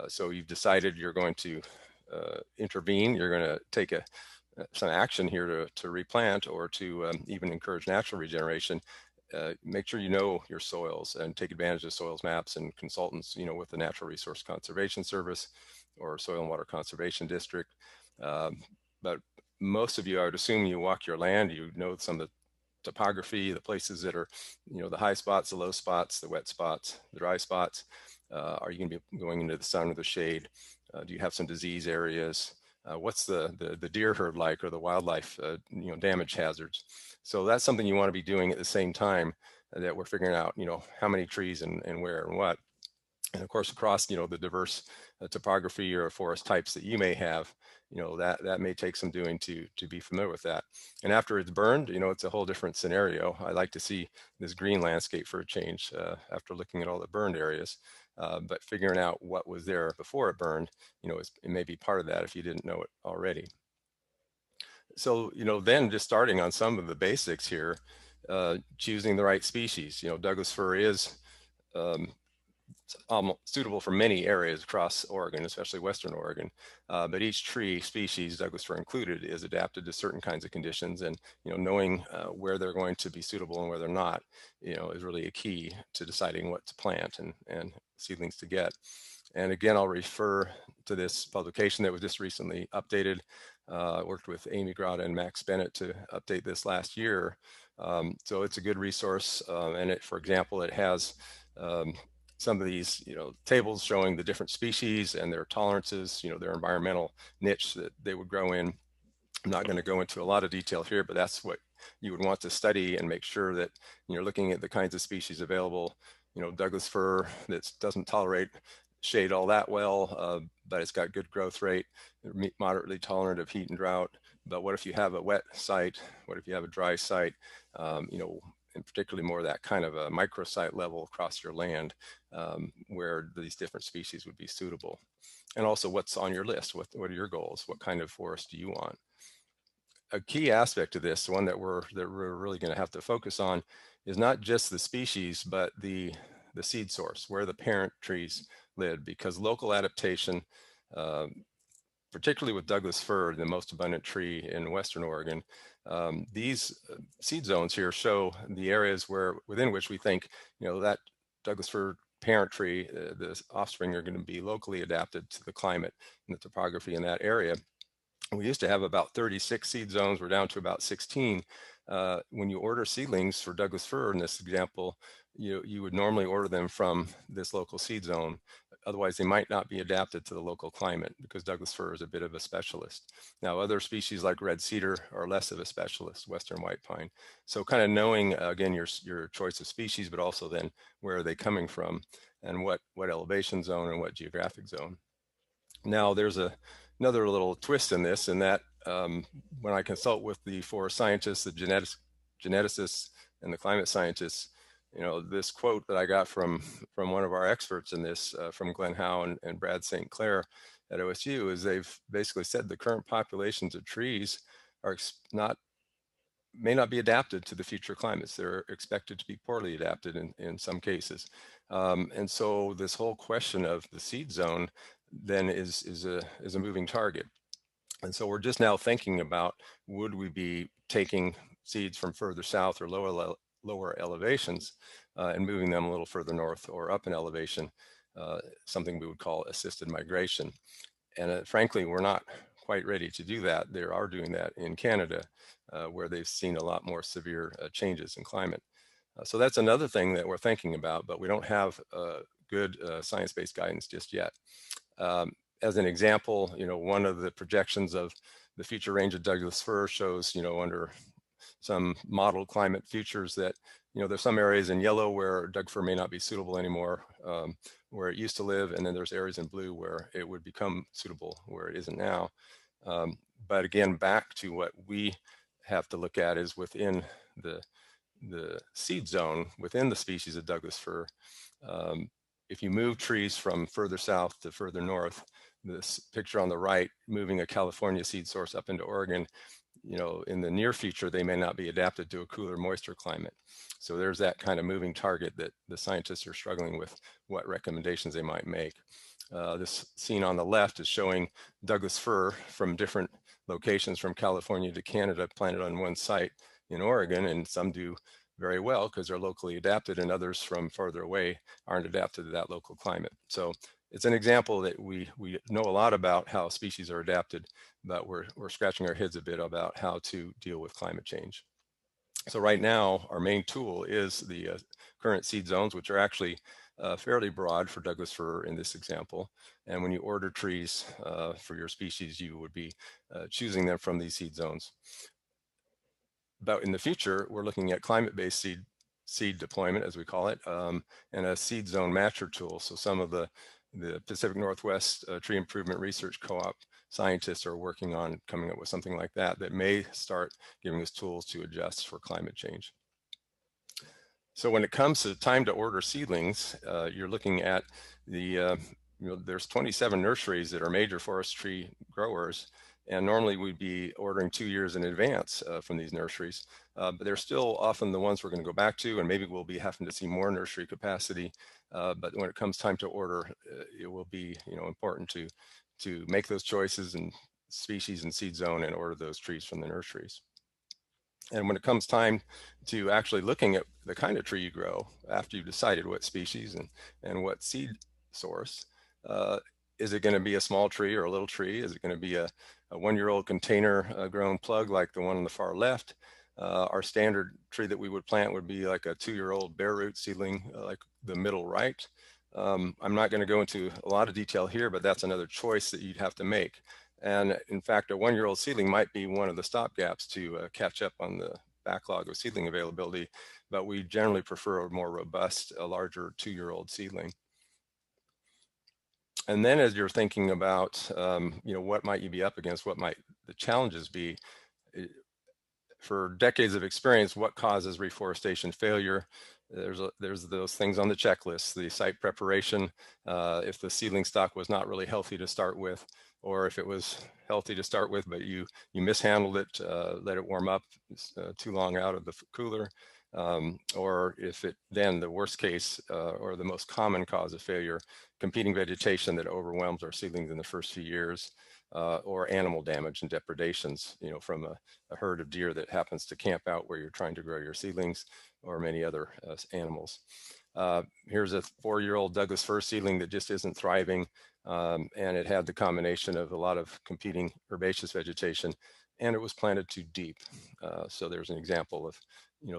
So you've decided you're going to intervene. You're going to take some action here to replant or to even encourage natural regeneration. Make sure you know your soils and take advantage of soils maps and consultants, with the Natural Resource Conservation Service or Soil and Water Conservation District. But most of you, I would assume, you walk your land, you know some of the topography, the places that are, the high spots, the low spots, the wet spots, the dry spots. Are you going to be going into the sun or the shade? Do you have some disease areas? What's the deer herd like, or the wildlife, damage hazards? So that's something you want to be doing at the same time that we're figuring out, how many trees and where and what. And of course, across, the diverse topography or forest types that you may have, that may take some doing to be familiar with that. And after it's burned, it's a whole different scenario. I like to see this green landscape for a change after looking at all the burned areas. But figuring out what was there before it burned, it may be part of that if you didn't know it already. So, then just starting on some of the basics here, choosing the right species. Douglas fir is suitable for many areas across Oregon, especially Western Oregon. But each tree species, Douglas fir included, is adapted to certain kinds of conditions, and knowing where they're going to be suitable and where they're not, is really a key to deciding what to plant and seedlings to get. And again, I'll refer to this publication that was just recently updated. Worked with Amy Grotta and Max Bennett to update this last year. So it's a good resource, and for example, it has some of these, tables showing the different species and their tolerances, their environmental niche that they would grow in. I'm not going to go into a lot of detail here, but that's what you would want to study and make sure that you're looking at the kinds of species available. Douglas fir that doesn't tolerate shade all that well, but it's got good growth rate, moderately tolerant of heat and drought. But what if you have a wet site? What if you have a dry site? And particularly more that kind of a microsite level across your land, where these different species would be suitable. And also, what's on your list? What are your goals? What kind of forest do you want? A key aspect of this, one that we're really going to have to focus on, is not just the species, but the seed source, where the parent trees live, because local adaptation, particularly with Douglas fir, the most abundant tree in Western Oregon, these seed zones here show the areas within which we think, that Douglas fir parent tree, the offspring are going to be locally adapted to the climate and the topography in that area. We used to have about 36 seed zones. We're down to about 16. When you order seedlings for Douglas fir in this example, you would normally order them from this local seed zone. Otherwise, they might not be adapted to the local climate because Douglas fir is a bit of a specialist. Now, other species like red cedar are less of a specialist, western white pine. So kind of knowing, again, your choice of species, but also then where are they coming from and what elevation zone and what geographic zone. Now, there's another little twist in this, in that when I consult with the forest scientists, the geneticists, and the climate scientists, this quote that I got from one of our experts in this, from Glenn Howe and Brad St. Clair at OSU, is they've basically said the current populations of trees are may not be adapted to the future climates. They're expected to be poorly adapted in some cases. And so this whole question of the seed zone then is a moving target. And so we're just now thinking about, would we be taking seeds from further south or lower elevations and moving them a little further north or up in elevation, something we would call assisted migration. And frankly, we're not quite ready to do that. They are doing that in Canada, where they've seen a lot more severe changes in climate. So that's another thing that we're thinking about, but we don't have good science-based guidance just yet. As an example, one of the projections of the future range of Douglas fir shows, under some modeled climate futures that, there's some areas in yellow where Doug fir may not be suitable anymore, where it used to live, and then there's areas in blue where it would become suitable where it isn't now. But again, back to what we have to look at is within the seed zone, within the species of Douglas fir. If you move trees from further south to further north, this picture on the right, moving a California seed source up into Oregon, in the near future, they may not be adapted to a cooler, moister climate. So there's that kind of moving target that the scientists are struggling with, what recommendations they might make. This scene on the left is showing Douglas fir from different locations from California to Canada planted on one site in Oregon, and some do very well because they're locally adapted, and others from farther away aren't adapted to that local climate. So it's an example that we know a lot about how species are adapted, but we're scratching our heads a bit about how to deal with climate change. So right now, our main tool is the current seed zones, which are actually fairly broad for Douglas fir in this example. And when you order trees for your species, you would be choosing them from these seed zones. But in the future, we're looking at climate-based seed deployment, as we call it, and a seed zone matcher tool. So some of the Pacific Northwest Tree Improvement Research Co-op scientists are working on coming up with something like that may start giving us tools to adjust for climate change. So when it comes to time to order seedlings, you're looking at there's 27 nurseries that are major forestry growers, and normally we'd be ordering 2 years in advance from these nurseries, but they're still often the ones we're going to go back to, and maybe we'll be having to see more nursery capacity. But when it comes time to order, it will be important to make those choices in species and seed zone and order those trees from the nurseries. And when it comes time to actually looking at the kind of tree you grow after you've decided what species and what seed source, is it going to be a small tree or a little tree? Is it going to be a 1-year-old container grown plug like the one on the far left? Our standard tree that we would plant would be like a 2-year-old bare root seedling, like the middle right. I'm not going to go into a lot of detail here, but that's another choice that you'd have to make. And in fact, a 1-year-old seedling might be one of the stopgaps to catch up on the backlog of seedling availability, but we generally prefer a more robust, a larger 2-year-old seedling. And then as you're thinking about, what might you be up against, what might the challenges be? For decades of experience, what causes reforestation failure? There's those things on the checklist, the site preparation, if the seedling stock was not really healthy to start with, or if it was healthy to start with, but you mishandled it, let it warm up too long out of the cooler, or if then the worst case or the most common cause of failure, competing vegetation that overwhelms our seedlings in the first few years, or animal damage and depredations, from a herd of deer that happens to camp out where you're trying to grow your seedlings, or many other animals. Here's a 4-year-old Douglas fir seedling that just isn't thriving, and it had the combination of a lot of competing herbaceous vegetation, and it was planted too deep. So there's an example of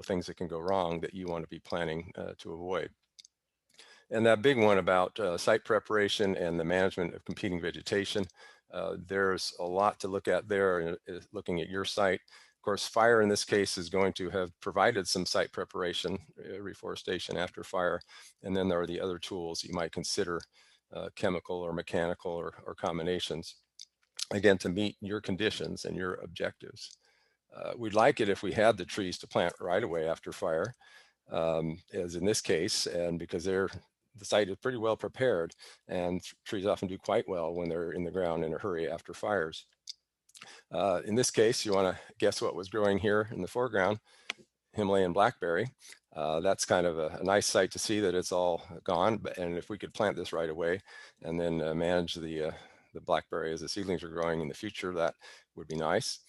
things that can go wrong that you want to be planning to avoid. And that big one about site preparation and the management of competing vegetation, there's a lot to look at there, looking at your site. Of course, fire in this case is going to have provided some site preparation, reforestation after fire. And then there are the other tools you might consider, chemical or mechanical or combinations, again, to meet your conditions and your objectives. We'd like it if we had the trees to plant right away after fire, as in this case, and because the site is pretty well prepared, and trees often do quite well when they're in the ground in a hurry after fires. In this case, you want to guess what was growing here in the foreground: Himalayan blackberry. That's kind of a nice sight to see that it's all gone, and if we could plant this right away and then manage the blackberry as the seedlings are growing in the future, that would be nice.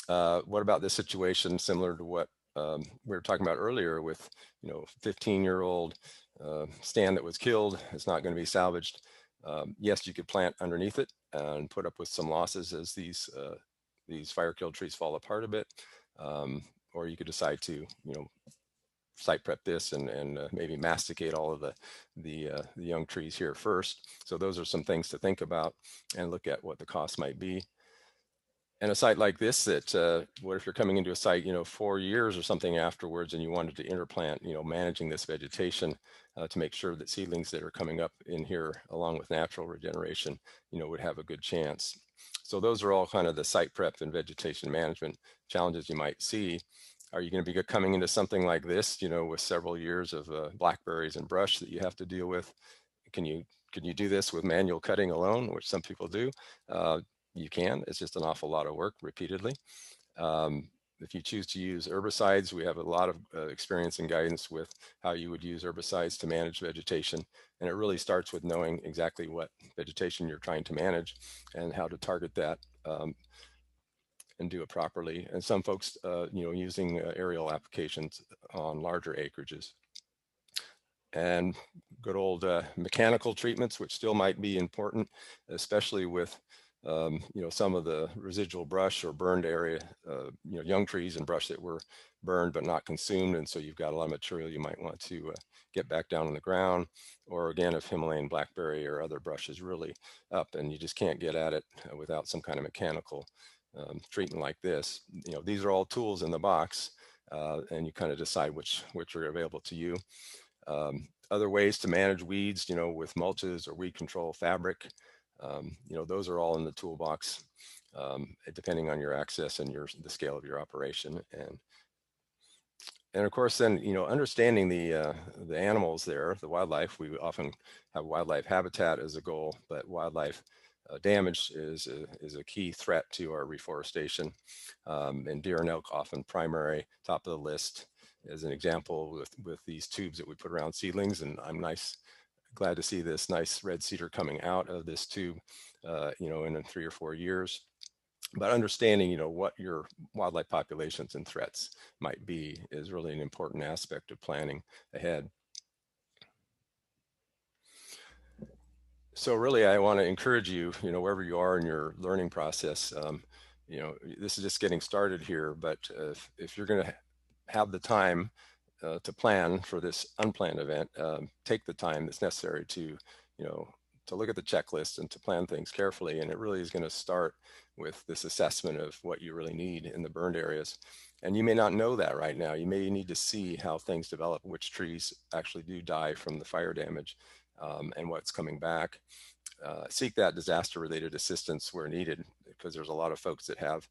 What about this situation similar to what we were talking about earlier with 15-year-old stand that was killed? It's not going to be salvaged. Yes, you could plant underneath it and put up with some losses as these fire-killed trees fall apart a bit, or you could decide to site prep this and maybe masticate all of the young trees here first. So those are some things to think about and look at what the cost might be. And a site like this, that what if you're coming into a site 4 years or something afterwards and you wanted to interplant, managing this vegetation to make sure that seedlings that are coming up in here along with natural regeneration would have a good chance. So those are all kind of the site prep and vegetation management challenges you might see. Are you going to be coming into something like this with several years of blackberries and brush that you have to deal with? Can you do this with manual cutting alone, which some people do? You can. It's just an awful lot of work repeatedly. If you choose to use herbicides, we have a lot of experience and guidance with how you would use herbicides to manage vegetation. And it really starts with knowing exactly what vegetation you're trying to manage and how to target that and do it properly. And some folks, using aerial applications on larger acreages. And good old mechanical treatments, which still might be important, especially with some of the residual brush or burned area, young trees and brush that were burned but not consumed, and so you've got a lot of material you might want to get back down on the ground. Or again, if Himalayan blackberry or other brush is really up and you just can't get at it without some kind of mechanical treatment like this, these are all tools in the box, and you kind of decide which are available to you. Other ways to manage weeds, with mulches or weed control fabric, those are all in the toolbox, depending on your access and the scale of your operation. And of course, then, understanding the animals there, the wildlife. We often have wildlife habitat as a goal, but wildlife damage is a key threat to our reforestation. And deer and elk often primary, top of the list. As an example, with these tubes that we put around seedlings, and I'm glad to see this nice red cedar coming out of this tube, in 3 or 4 years. But understanding, what your wildlife populations and threats might be is really an important aspect of planning ahead. So really, I want to encourage you, wherever you are in your learning process, this is just getting started here, but if you're going to have the time to plan for this unplanned event, take the time that's necessary to look at the checklist and to plan things carefully. And it really is going to start with this assessment of what you really need in the burned areas. And you may not know that right now. You may need to see how things develop, which trees actually do die from the fire damage, and what's coming back. Seek that disaster-related assistance where needed, because there's a lot of folks that have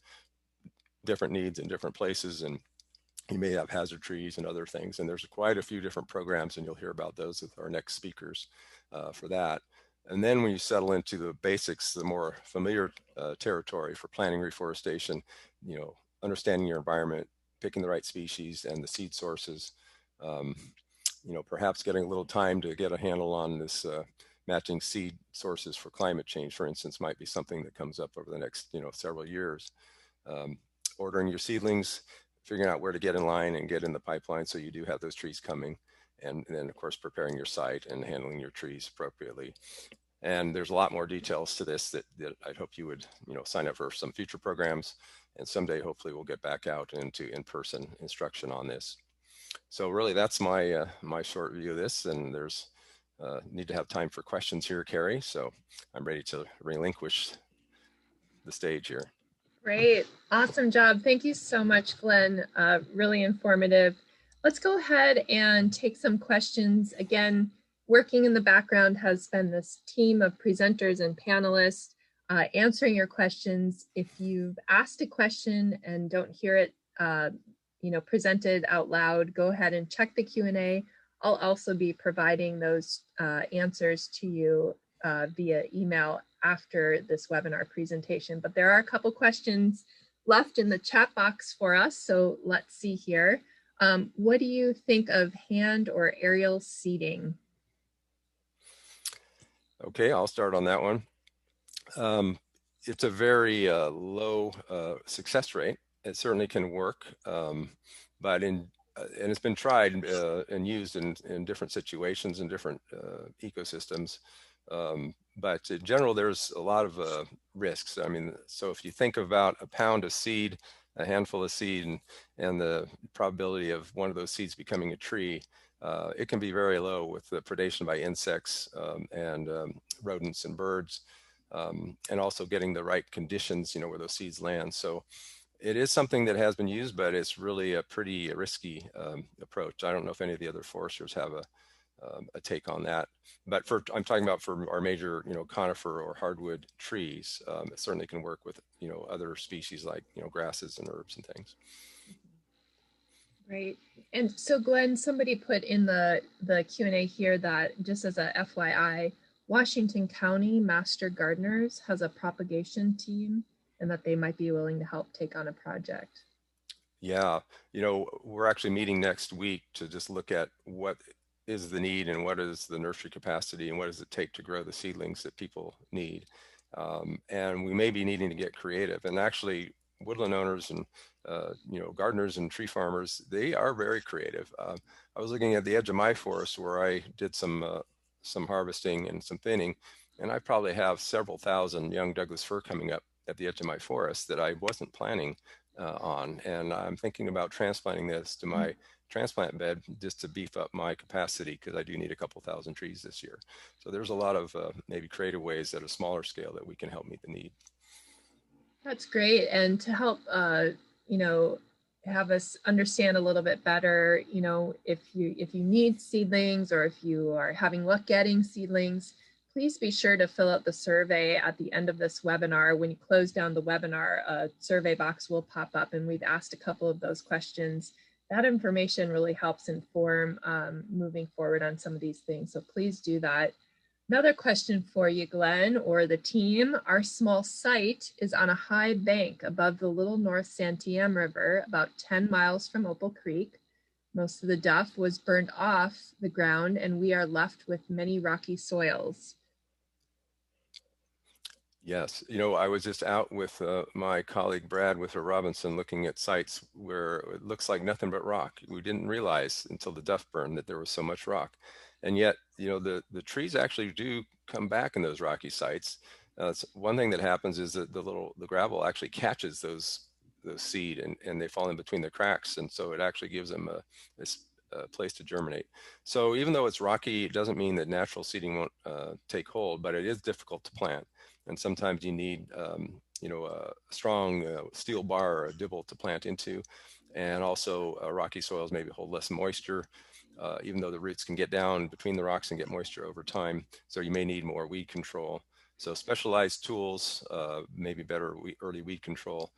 different needs in different places, and you may have hazard trees and other things. And there's quite a few different programs, and you'll hear about those with our next speakers for that. And then when you settle into the basics, the more familiar territory for planning reforestation, understanding your environment, picking the right species and the seed sources, perhaps getting a little time to get a handle on this matching seed sources for climate change, for instance, might be something that comes up over the next, several years. Ordering your seedlings, figuring out where to get in line and get in the pipeline so you do have those trees coming, and then of course preparing your site and handling your trees appropriately. And there's a lot more details to this that I'd hope you would, sign up for some future programs. And someday, hopefully, we'll get back out into in-person instruction on this. So really, that's my my short view of this. And there's need to have time for questions here, Carrie. So I'm ready to relinquish the stage here. Great. Awesome job. Thank you so much, Glenn. Really informative. Let's go ahead and take some questions. Again, working in the background has been this team of presenters and panelists answering your questions. If you've asked a question and don't hear it presented out loud, go ahead and check the Q&A. I'll also be providing those answers to you via email after this webinar presentation, but there are a couple questions left in the chat box for us. So let's see here. What do you think of hand or aerial seeding? Okay, I'll start on that one. It's a very low success rate. It certainly can work, but and it's been tried and used in different situations and different ecosystems. But in general, there's a lot of risks. I mean, so if you think about a pound of seed, a handful of seed, and the probability of one of those seeds becoming a tree, it can be very low with the predation by insects and rodents and birds, and also getting the right conditions, where those seeds land. So it is something that has been used, but it's really a pretty risky approach. I don't know if any of the other foresters have a take on that, but I'm talking about for our major, conifer or hardwood trees. It certainly can work with, other species like, grasses and herbs and things. Right. And so Glenn, somebody put in the Q&A here that just as a FYI, Washington County Master Gardeners has a propagation team and that they might be willing to help take on a project. Yeah, we're actually meeting next week to just look at what is the need and what is the nursery capacity and what does it take to grow the seedlings that people need. And we may be needing to get creative. And actually, woodland owners and gardeners and tree farmers, they are very creative. I was looking at the edge of my forest where I did some harvesting and some thinning, and I probably have several thousand young Douglas fir coming up at the edge of my forest that I wasn't planning on. And I'm thinking about transplanting this to my transplant bed just to beef up my capacity, because I do need a couple thousand trees this year. So there's a lot of maybe creative ways at a smaller scale that we can help meet the need. That's great. And to help, have us understand a little bit better, if you need seedlings or if you are having luck getting seedlings, please be sure to fill out the survey at the end of this webinar. When you close down the webinar, a survey box will pop up, and we've asked a couple of those questions. That information really helps inform moving forward on some of these things. So please do that. Another question for you, Glenn, or the team. Our small site is on a high bank above the Little North Santiam River, about 10 miles from Opal Creek. Most of the duff was burned off the ground, and we are left with many rocky soils. Yes, I was just out with my colleague Brad with Robinson looking at sites where it looks like nothing but rock. We didn't realize until the duff burned that there was so much rock. And yet, the trees actually do come back in those rocky sites. One thing that happens is that the gravel actually catches those seed and they fall in between the cracks. And so it actually gives them a place to germinate. So even though it's rocky, it doesn't mean that natural seeding won't take hold, but it is difficult to plant. And sometimes you need, a strong steel bar or a dibble to plant into. And also rocky soils maybe hold less moisture, even though the roots can get down between the rocks and get moisture over time. So you may need more weed control. So specialized tools, maybe better early weed control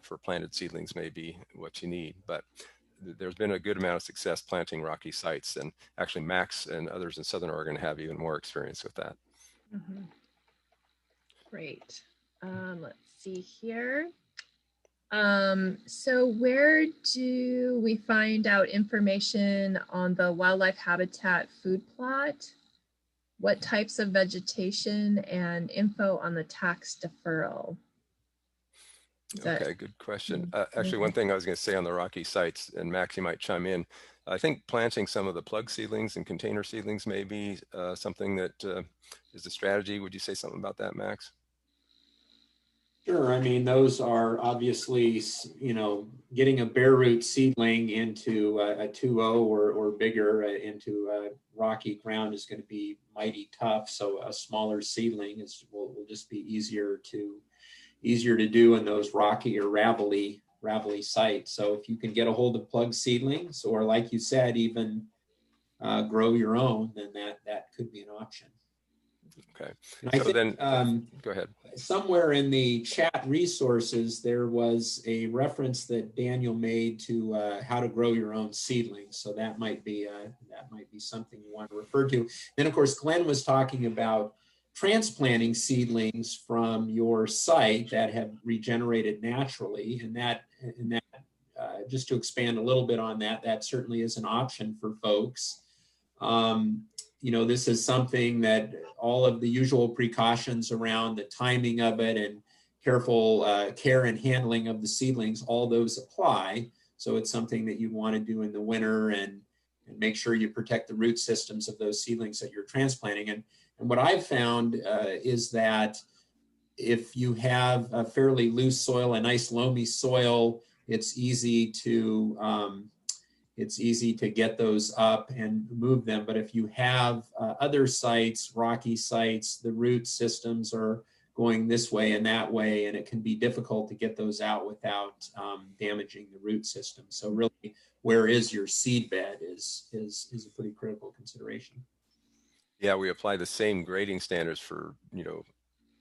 for planted seedlings may be what you need. But there's been a good amount of success planting rocky sites, and actually Max and others in Southern Oregon have even more experience with that. Mm-hmm. Great. Let's see here. So where do we find out information on the wildlife habitat food plot? What types of vegetation and info on the tax deferral? Okay, good question. Actually, one thing I was going to say on the rocky sites, and Max, you might chime in, I think planting some of the plug seedlings and container seedlings may be something that is a strategy. Would you say something about that, Max? Sure. I mean, those are obviously, getting a bare root seedling into a 2.0 or bigger into rocky ground is going to be mighty tough. So a smaller seedling will just be easier to do in those rocky or ravelly sites. So if you can get a hold of plug seedlings, or like you said, even grow your own, then that could be an option. Okay. And I think, go ahead. Somewhere in the chat resources, there was a reference that Daniel made to how to grow your own seedlings. So that might be something you want to refer to. Then, of course, Glenn was talking about transplanting seedlings from your site that have regenerated naturally, and that just to expand a little bit on that, that certainly is an option for folks. This is something that all of the usual precautions around the timing of it and careful care and handling of the seedlings, all those apply. So it's something that you want to do in the winter and make sure you protect the root systems of those seedlings that you're transplanting. And what I've found is that if you have a fairly loose soil, a nice loamy soil, it's easy to get those up and move them. But if you have other sites, rocky sites, the root systems are going this way and that way, and it can be difficult to get those out without damaging the root system. So really, where is your seed bed is a pretty critical consideration. Yeah, we apply the same grading standards for,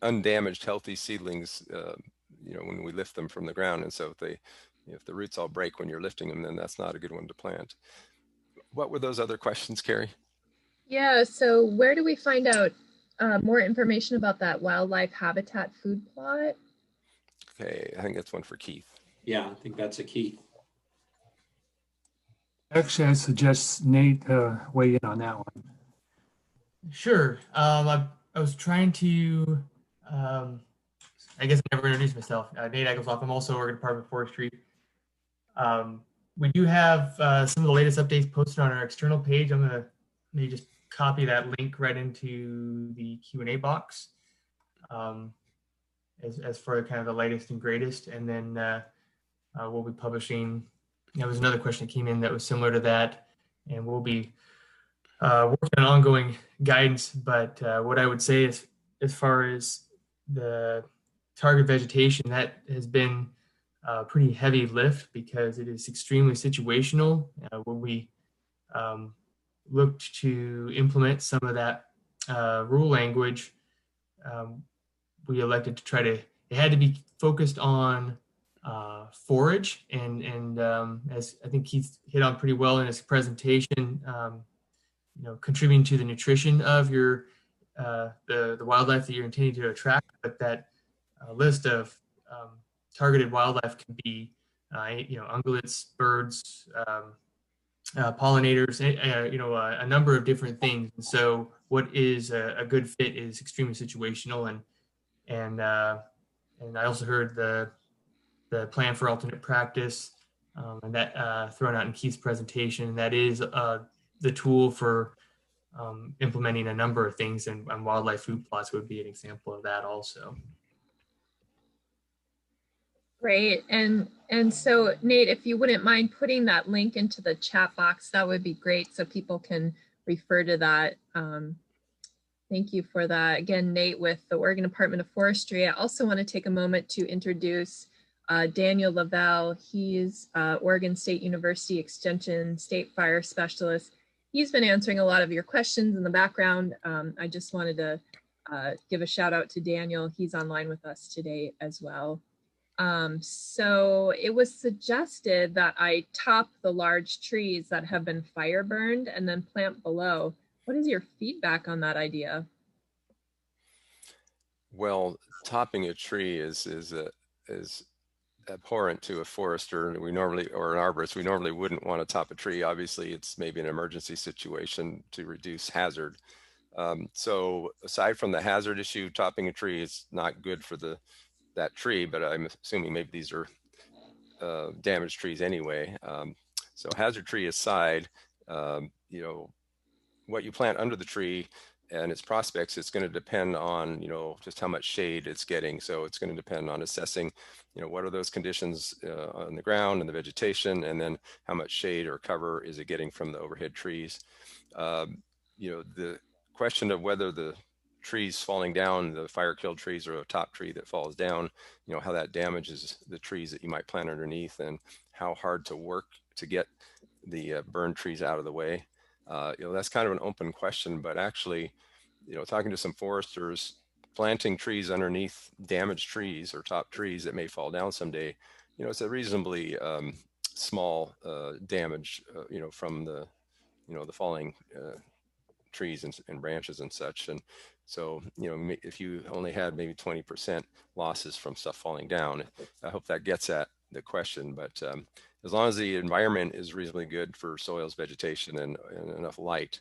undamaged, healthy seedlings, when we lift them from the ground. And so if the roots all break when you're lifting them, then that's not a good one to plant. What were those other questions, Carrie? Yeah, so where do we find out more information about that wildlife habitat food plot? Okay, I think that's one for Keith. Yeah, I think that's a key. Actually, I suggest Nate weigh in on that one. Sure. I was trying to, I guess I never introduced myself. Nate Eccleshoff. I'm also Oregon Department of Forestry. We do have some of the latest updates posted on our external page. I'm going to maybe just copy that link right into the Q&A box as for kind of the latest and greatest. And then we'll be publishing, there was another question that came in that was similar to that, and we'll be working on ongoing guidance. But what I would say is, as far as the target vegetation, that has been a pretty heavy lift because it is extremely situational. When we looked to implement some of that rule language, we elected to it had to be focused on forage, and as I think Keith hit on pretty well in his presentation, contributing to the nutrition of your the wildlife that you're intending to attract. But that list of targeted wildlife can be ungulates, birds, pollinators, a number of different things. And so what is a good fit is extremely situational, and I also heard the plan for alternate practice, and that thrown out in Keith's presentation. And that is the tool for implementing a number of things, and wildlife food plots would be an example of that also. Great. And so Nate, if you wouldn't mind putting that link into the chat box, that would be great so people can refer to that. Thank you for that. Again, Nate with the Oregon Department of Forestry. I also want to take a moment to introduce Daniel Lavelle. He's Oregon State University Extension State Fire Specialist. He's been answering a lot of your questions in the background. I just wanted to give a shout out to Daniel. He's online with us today as well. So it was suggested that I top the large trees that have been fire burned and then plant below. What is your feedback on that idea? Well, topping a tree is abhorrent to a forester, or an arborist. We normally wouldn't want to top a tree. Obviously, it's maybe an emergency situation to reduce hazard. So aside from the hazard issue, topping a tree is not good for that tree, but I'm assuming maybe these are damaged trees anyway. So hazard tree aside, what you plant under the tree and its prospects, it's going to depend on, just how much shade it's getting. So it's going to depend on assessing, what are those conditions on the ground and the vegetation, and then how much shade or cover is it getting from the overhead trees. The question of whether the trees falling down, the fire-killed trees, or a top tree that falls down, how that damages the trees that you might plant underneath, and how hard to work to get the burned trees out of the way. That's kind of an open question, but actually, talking to some foresters, planting trees underneath damaged trees or top trees that may fall down someday, it's a reasonably small damage, from the falling trees and branches and such. And so, if you only had maybe 20% losses from stuff falling down, I hope that gets at the question. But as long as the environment is reasonably good for soils, vegetation, and enough light,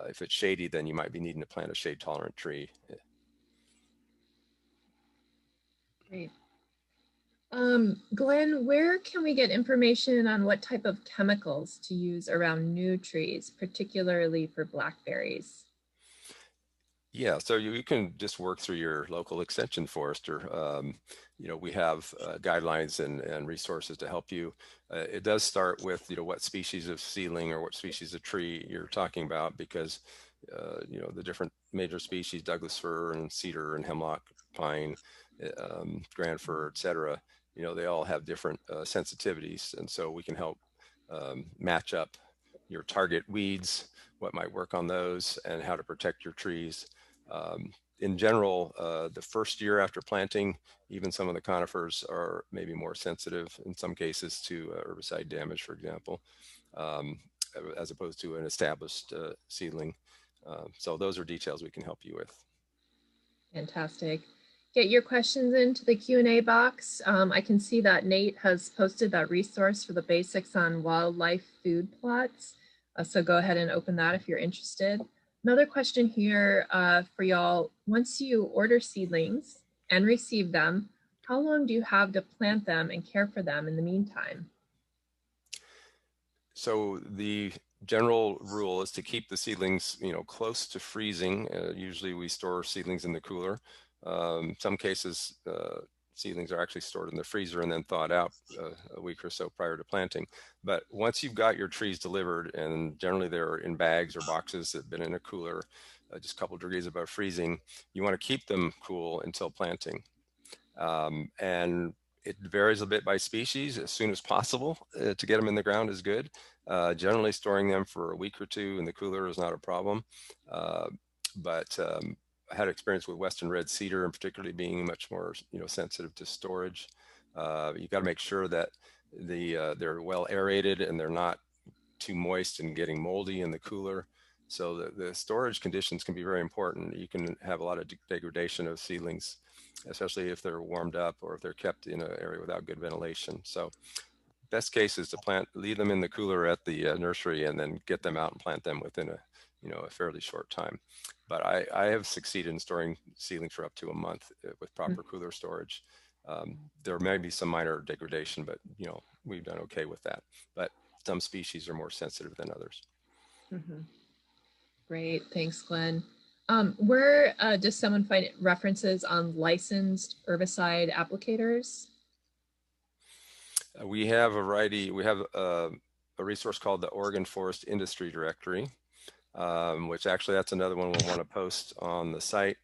if it's shady, then you might be needing to plant a shade tolerant tree. Great. Glenn, where can we get information on what type of chemicals to use around new trees, particularly for blackberries? Yeah, so you can just work through your local extension forester. We have guidelines and resources to help you. It does start with, what species of seedling or what species of tree you're talking about, because, the different major species, Douglas fir and cedar and hemlock, pine, grand fir, et cetera, they all have different sensitivities. And so we can help match up your target weeds, what might work on those, and how to protect your trees. In general, the first year after planting, even some of the conifers are maybe more sensitive in some cases to herbicide damage, for example, as opposed to an established seedling. So those are details we can help you with. Fantastic. Get your questions into the Q&A box. I can see that Nate has posted that resource for the basics on wildlife food plots. So go ahead and open that if you're interested. Another question here for y'all. Once you order seedlings and receive them, how long do you have to plant them and care for them in the meantime? So the general rule is to keep the seedlings, close to freezing. Usually we store seedlings in the cooler. Some cases, seedlings are actually stored in the freezer and then thawed out a week or so prior to planting. But once you've got your trees delivered, and generally they're in bags or boxes that have been in a cooler, just a couple of degrees above freezing, you want to keep them cool until planting. And it varies a bit by species. As soon as possible to get them in the ground is good. Generally storing them for a week or two in the cooler is not a problem. But I had experience with Western red cedar, and particularly being much more, sensitive to storage. You got to make sure that they're well aerated and they're not too moist and getting moldy in the cooler. So the storage conditions can be very important. You can have a lot of degradation of seedlings, especially if they're warmed up or if they're kept in an area without good ventilation. So best case is to leave them in the cooler at the nursery and then get them out and plant them within a fairly short time. But I have succeeded in storing seedlings for up to a month with proper cooler storage. There may be some minor degradation, but we've done okay with that. But some species are more sensitive than others. Mm-hmm. Great, thanks, Glenn. Where does someone find references on licensed herbicide applicators? We have a variety. We have a resource called the Oregon Forest Industry Directory, which actually that's another one we'll want to post on the site.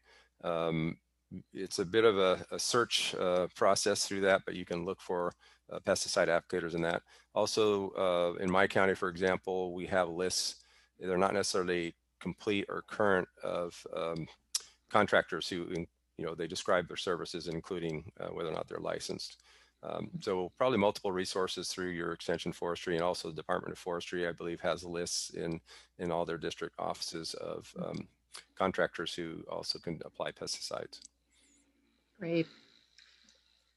It's a bit of a search process through that, but you can look for pesticide applicators in that. Also, in my county, for example, we have lists. They're not necessarily complete or current of contractors who, they describe their services, including whether or not they're licensed. So probably multiple resources through your extension forestry, and also the Department of Forestry, I believe, has lists in all their district offices of contractors who also can apply pesticides. Great.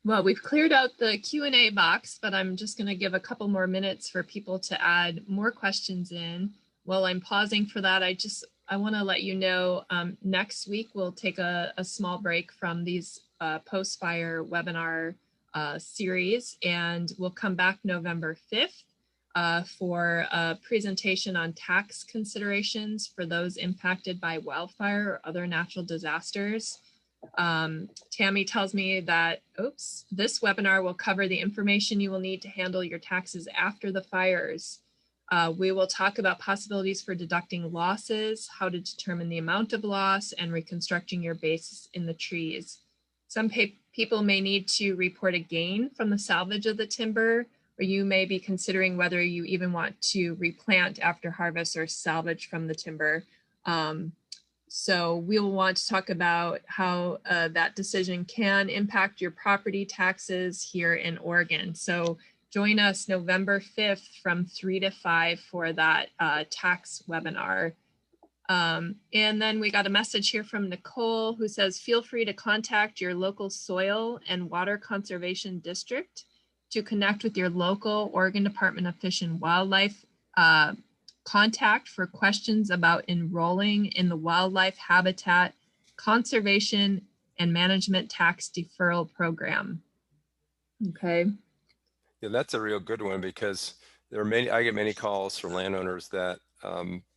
Well, we've cleared out the Q&A box, but I'm just going to give a couple more minutes for people to add more questions in. While I'm pausing for that, I want to let you know next week we'll take a small break from these post-fire webinar series, and we'll come back November 5th for a presentation on tax considerations for those impacted by wildfire or other natural disasters. Tammy tells me that, this webinar will cover the information you will need to handle your taxes after the fires. We will talk about possibilities for deducting losses, how to determine the amount of loss, and reconstructing your base in the trees. Some people may need to report a gain from the salvage of the timber, or you may be considering whether you even want to replant after harvest or salvage from the timber. So we'll want to talk about how that decision can impact your property taxes here in Oregon. So join us November 5th from 3 to 5 for that tax webinar. And then we got a message here from Nicole who says, feel free to contact your local soil and water conservation district to connect with your local Oregon Department of Fish and Wildlife contact for questions about enrolling in the Wildlife Habitat Conservation and Management Tax Deferral Program. Okay. Yeah, that's a real good one, because there are I get many calls from landowners that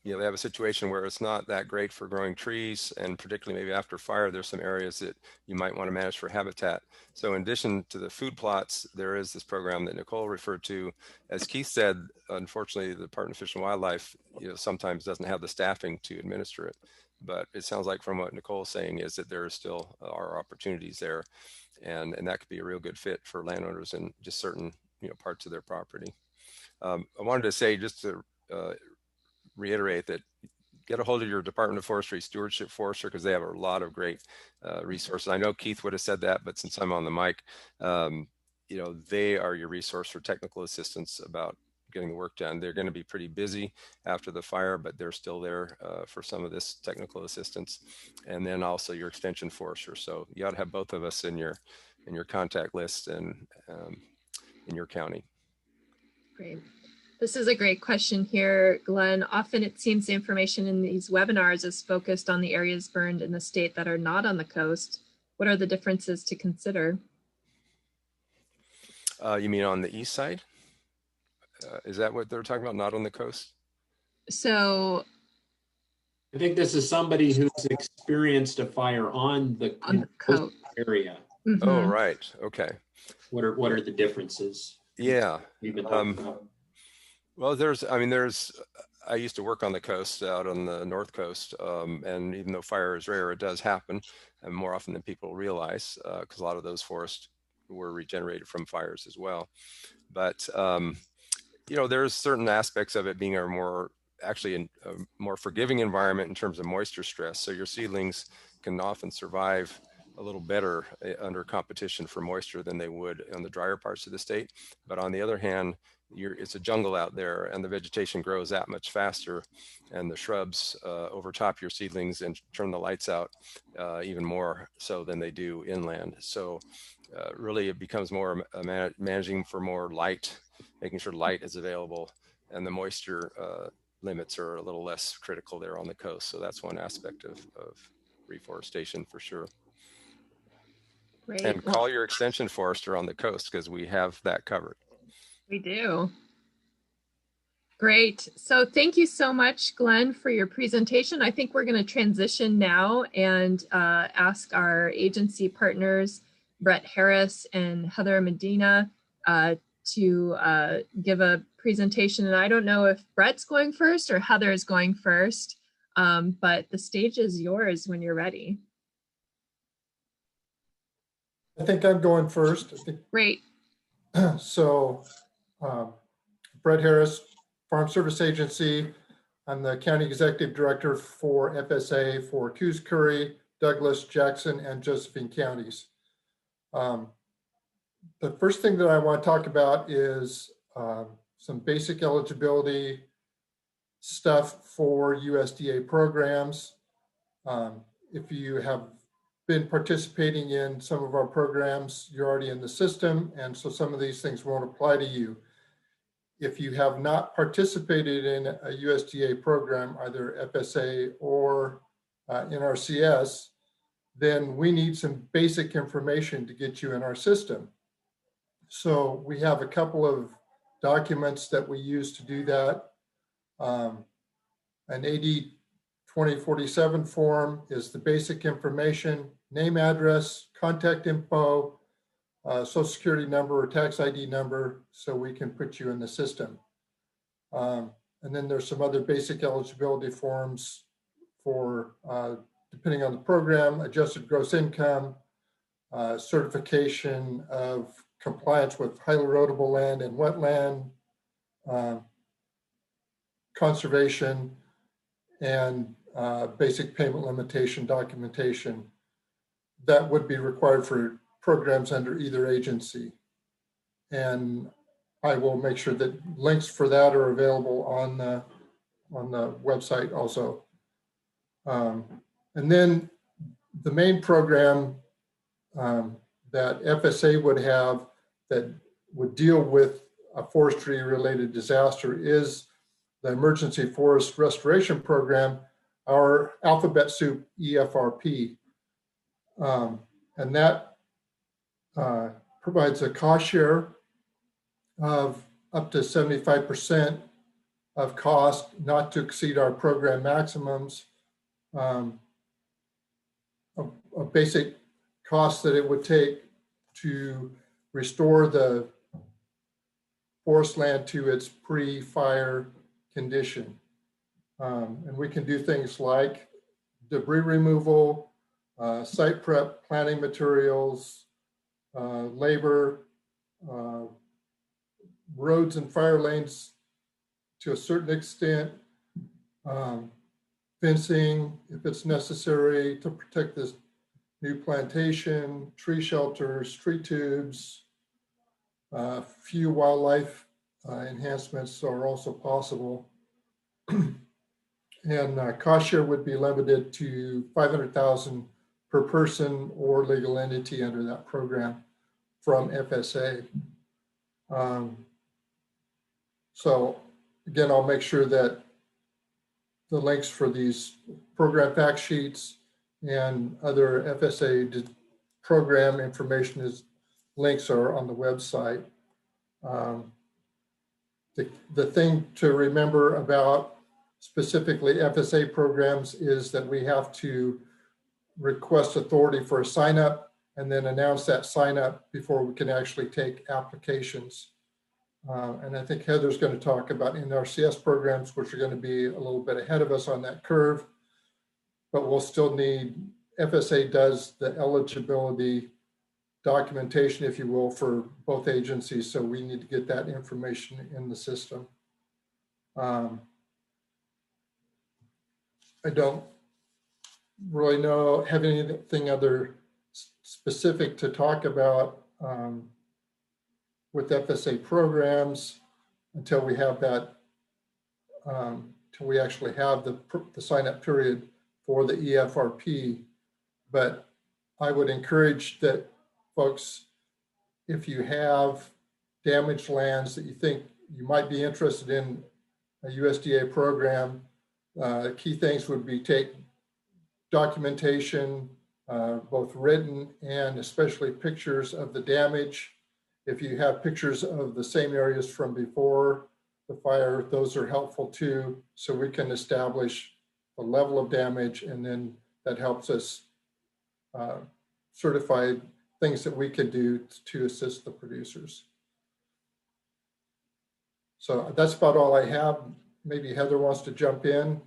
they have a situation where it's not that great for growing trees, and particularly maybe after fire, there's some areas that you might want to manage for habitat. So in addition to the food plots, there is this program that Nicole referred to. As Keith said, unfortunately, the Department of Fish and Wildlife, sometimes doesn't have the staffing to administer it. But it sounds like from what Nicole's saying is that there still are opportunities there, and that could be a real good fit for landowners in just certain parts of their property. I wanted to say, just to reiterate, that get a hold of your Department of Forestry Stewardship Forester, because they have a lot of great resources. I know Keith would have said that, but since I'm on the mic, they are your resource for technical assistance about getting the work done. They're going to be pretty busy after the fire, but they're still there for some of this technical assistance. And then also your extension forester. So you ought to have both of us in your contact list and in your county. Great. This is a great question here, Glenn. Often it seems the information in these webinars is focused on the areas burned in the state that are not on the coast. What are the differences to consider? You mean on the east side? Is that what they're talking about, not on the coast? So I think this is somebody who's experienced a fire on the coast area. Mm-hmm. Oh, right. Okay. What are the differences? Yeah. We've been talking about. Well, I used to work on the coast, out on the North Coast, and even though fire is rare, it does happen, and more often than people realize, because a lot of those forests were regenerated from fires as well. But there's certain aspects of it being a more forgiving environment in terms of moisture stress. So your seedlings can often survive a little better under competition for moisture than they would on the drier parts of the state. But on the other hand, it's a jungle out there, and the vegetation grows that much faster, and the shrubs overtop your seedlings and turn the lights out even more so than they do inland. So really it becomes more managing for more light, making sure light is available, and the moisture limits are a little less critical there on the coast. So that's one aspect of reforestation for sure. Great. And call your extension forester on the coast, because we have that covered. We do. Great. So thank you so much, Glenn, for your presentation. I think we're going to transition now and ask our agency partners, Brett Harris and Heather Medina, to give a presentation. And I don't know if Brett's going first or Heather is going first, but the stage is yours when you're ready. I think I'm going first. Great. So, Brett Harris, Farm Service Agency. I'm the County Executive Director for FSA for Coos Curry, Douglas, Jackson, and Josephine counties. The first thing that I want to talk about is some basic eligibility stuff for USDA programs. If you have been participating in some of our programs, you're already in the system, and so some of these things won't apply to you. If you have not participated in a USDA program, either FSA or NRCS, then we need some basic information to get you in our system. So we have a couple of documents that we use to do that. An AD 2047 form is the basic information, name, address, contact info, social security number or tax ID number, so we can put you in the system. And then there's some other basic eligibility forms for, depending on the program, adjusted gross income, certification of compliance with highly erodible land and wetland, conservation, and basic payment limitation documentation that would be required for programs under either agency. And I will make sure that links for that are available on the website also. And then the main program that FSA would have that would deal with a forestry related disaster is the Emergency Forest Restoration Program, our alphabet soup EFRP. And that provides a cost share of up to 75% of cost, not to exceed our program maximums. A basic cost that it would take to restore the forest land to its pre-fire condition. And we can do things like debris removal, site prep, planting materials, labor, roads and fire lanes to a certain extent, fencing if it's necessary to protect this new plantation, tree shelters, tree tubes, few wildlife enhancements are also possible. And cost share would be limited to $500,000 per person or legal entity under that program from FSA. So again, I'll make sure that the links for these program fact sheets and other FSA program information links are on the website. The thing to remember about specifically FSA programs is that we have to request authority for a sign up and then announce that sign up before we can actually take applications. And I think Heather's going to talk about NRCS programs, which are going to be a little bit ahead of us on that curve, but we'll still need, FSA does the eligibility documentation, if you will, for both agencies. So we need to get that information in the system. I don't really have anything other specific to talk about with FSA programs until we have that, until we actually have the sign up period for the EFRP. But I would encourage that folks, if you have damaged lands that you think you might be interested in a USDA program, key things would be take documentation, both written and especially pictures of the damage. If you have pictures of the same areas from before the fire, those are helpful too, so we can establish the level of damage, and then that helps us certify things that we can do to assist the producers. So that's about all I have. Maybe Heather wants to jump in,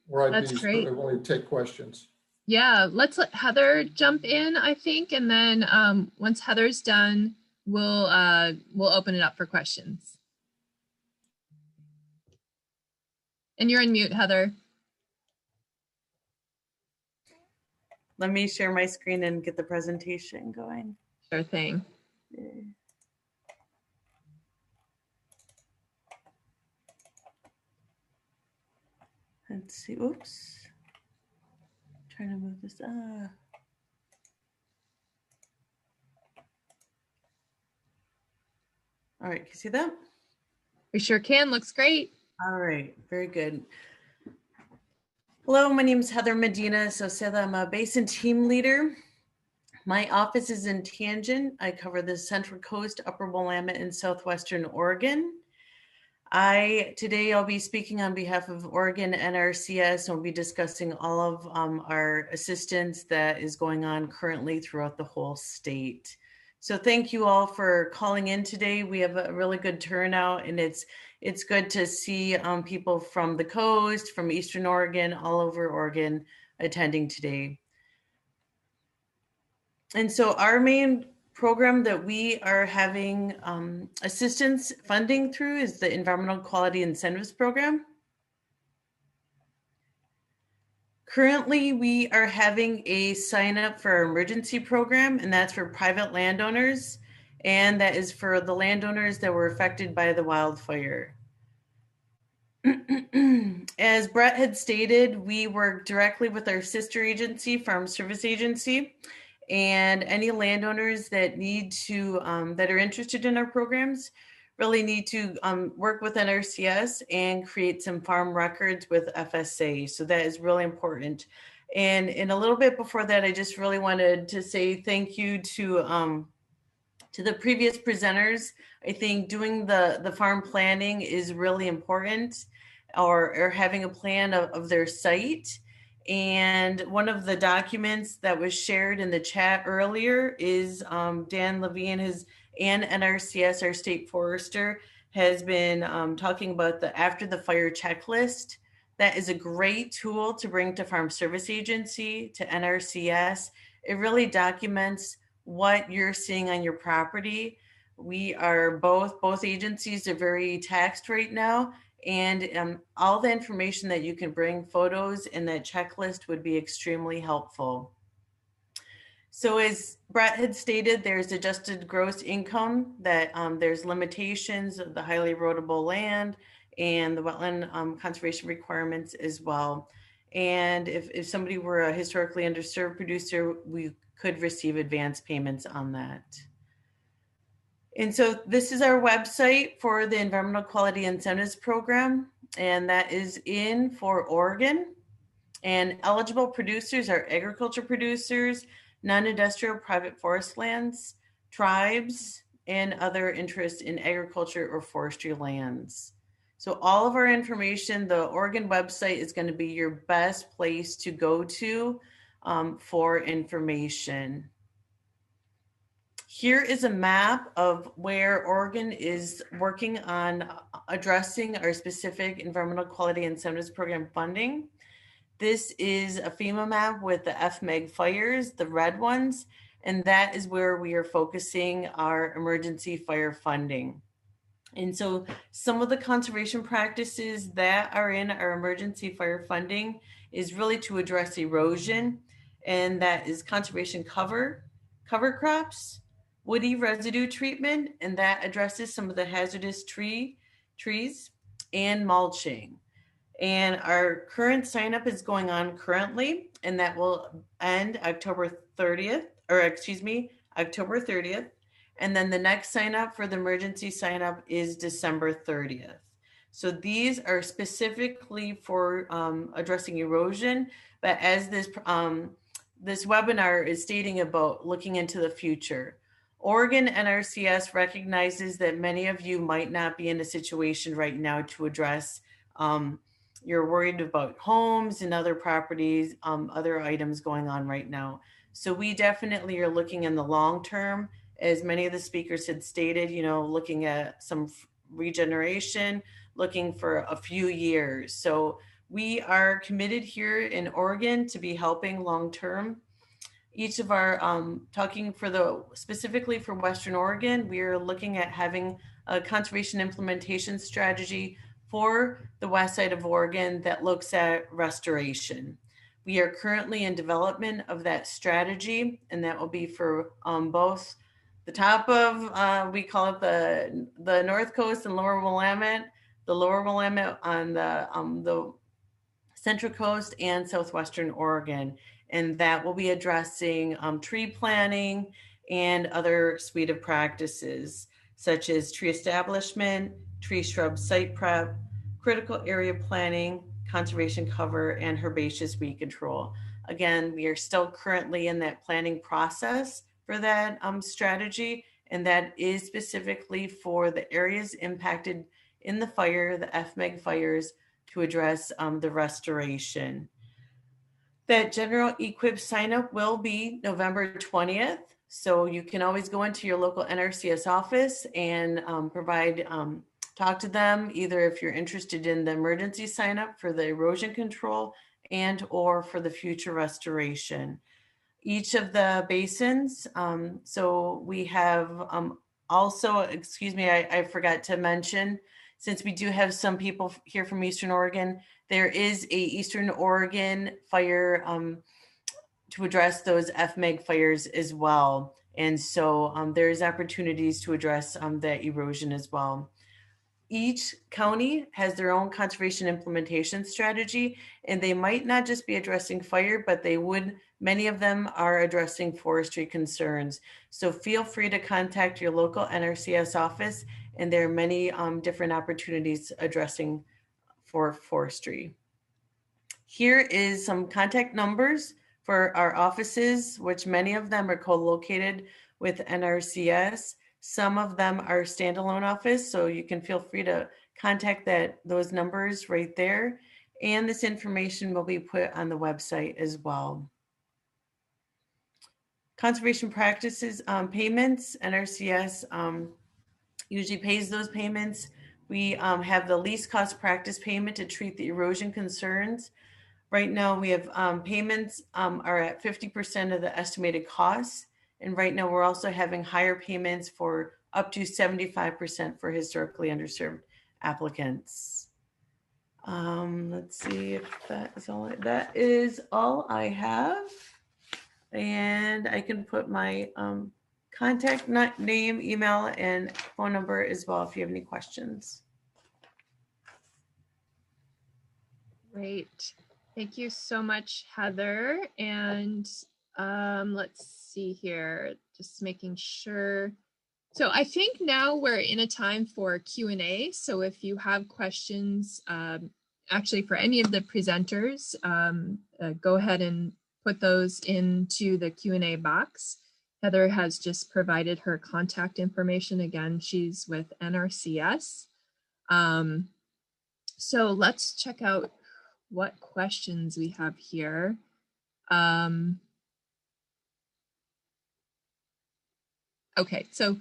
or I'd be willing to take questions. Yeah, let's let Heather jump in, I think, and then once Heather's done, we'll open it up for questions. And you're on mute, Heather. Let me share my screen and get the presentation going. Sure thing. Let's see, oops. Trying to move this up. All right, can you see that? We sure can, looks great. All right, very good. Hello, my name is Heather Medina. So I'm a basin team leader. My office is in Tangent. I cover the Central Coast, Upper Willamette, and Southwestern Oregon. Today I'll be speaking on behalf of Oregon NRCS, and we'll be discussing all of our assistance that is going on currently throughout the whole state. So thank you all for calling in today. We have a really good turnout, and it's good to see people from the coast, from Eastern Oregon, all over Oregon attending today. And so our main program that we are having assistance funding through is the Environmental Quality Incentives Program. Currently, we are having a sign up for our emergency program, and that's for private landowners, and that is for the landowners that were affected by the wildfire. As Brett had stated, we work directly with our sister agency, Farm Service Agency, and any landowners that need to that are interested in our programs really need to work with NRCS and create some farm records with FSA. So that is really important. And in a little bit before that, I just really wanted to say thank you to the previous presenters. I think doing the farm planning is really important, or having a plan of their site. And one of the documents that was shared in the chat earlier is Dan Levine and NRCS, our state forester, has been talking about the after the fire checklist. That is a great tool to bring to Farm Service Agency, to NRCS. It really documents what you're seeing on your property. We are both agencies are very taxed right now, and all the information that you can bring, photos and that checklist, would be extremely helpful. So as Brett had stated, there's adjusted gross income, that there's limitations of the highly erodible land and the wetland conservation requirements as well. And if somebody were a historically underserved producer, we could receive advance payments on that. And so this is our website for the Environmental Quality Incentives Program, and that is in for Oregon. And eligible producers are agriculture producers, non-industrial private forest lands, tribes, and other interests in agriculture or forestry lands. So all of our information, the Oregon website is going to be your best place to go to for information. Here is a map of where Oregon is working on addressing our specific Environmental Quality Incentives Program funding. This is a FEMA map with the FMEG fires, the red ones, and that is where we are focusing our emergency fire funding. And so some of the conservation practices that are in our emergency fire funding is really to address erosion, and that is conservation cover crops, woody residue treatment, and that addresses some of the hazardous trees, and mulching. And our current sign up is going on currently, and that will end October 30th. And then the next sign up for the emergency sign up is December 30th. So these are specifically for addressing erosion, but as this webinar is stating about looking into the future, Oregon NRCS recognizes that many of you might not be in a situation right now to address, you're worried about homes and other properties, other items going on right now. So we definitely are looking in the long term, as many of the speakers had stated, looking at some regeneration, looking for a few years. So we are committed here in Oregon to be helping long term. Each of our, specifically for Western Oregon, we are looking at having a conservation implementation strategy for the west side of Oregon that looks at restoration. We are currently in development of that strategy, and that will be for both the top of, we call it the North Coast and Lower Willamette, the Lower Willamette on the Central Coast and Southwestern Oregon. And that will be addressing tree planting and other suite of practices, such as tree establishment, tree shrub site prep, critical area planning, conservation cover, and herbaceous weed control. Again, we are still currently in that planning process for that strategy, and that is specifically for the areas impacted in the fire, the FMEG fires, to address the restoration. That general equip sign up will be November 20th. So you can always go into your local NRCS office and talk to them, either if you're interested in the emergency sign up for the erosion control and or for the future restoration. Each of the basins, so we have also, excuse me, I forgot to mention, since we do have some people here from Eastern Oregon, there is a Eastern Oregon fire to address those FMEG fires as well. And so there's opportunities to address that erosion as well. Each county has their own conservation implementation strategy, and they might not just be addressing fire, but many of them are addressing forestry concerns. So feel free to contact your local NRCS office, and there are many different opportunities addressing for forestry. Here is some contact numbers for our offices, which many of them are co-located with NRCS. Some of them are standalone office, so you can feel free to contact those numbers right there. And this information will be put on the website as well. Conservation practices payments, NRCS usually pays those payments. We have the least cost practice payment to treat the erosion concerns. Right now we have payments are at 50% of the estimated costs. And right now we're also having higher payments for up to 75% for historically underserved applicants. Let's see if that is all I have. And I can put my contact name, email, and phone number as well if you have any questions. Great. Thank you so much, Heather. And let's see here, just making sure. So I think now we're in a time for Q&A. So if you have questions, actually for any of the presenters, go ahead and put those into the Q&A box. Heather has just provided her contact information. Again, she's with NRCS. So let's check out what questions we have here. Okay, so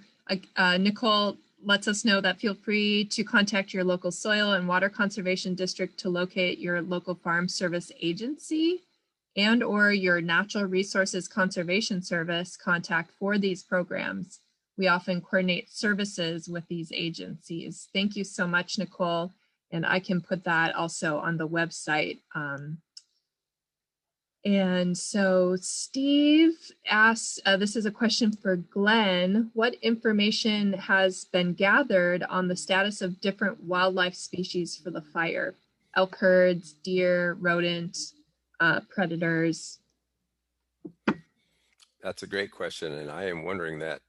Nicole lets us know that feel free to contact your local soil and water conservation district to locate your local farm service agency and or your natural resources conservation service contact for these programs. We often coordinate services with these agencies. Thank you so much, Nicole. And I can put that also on the website. And so Steve asks, this is a question for Glenn, what information has been gathered on the status of different wildlife species for the fire? Elk herds, deer, rodent, predators? That's a great question. And I am wondering that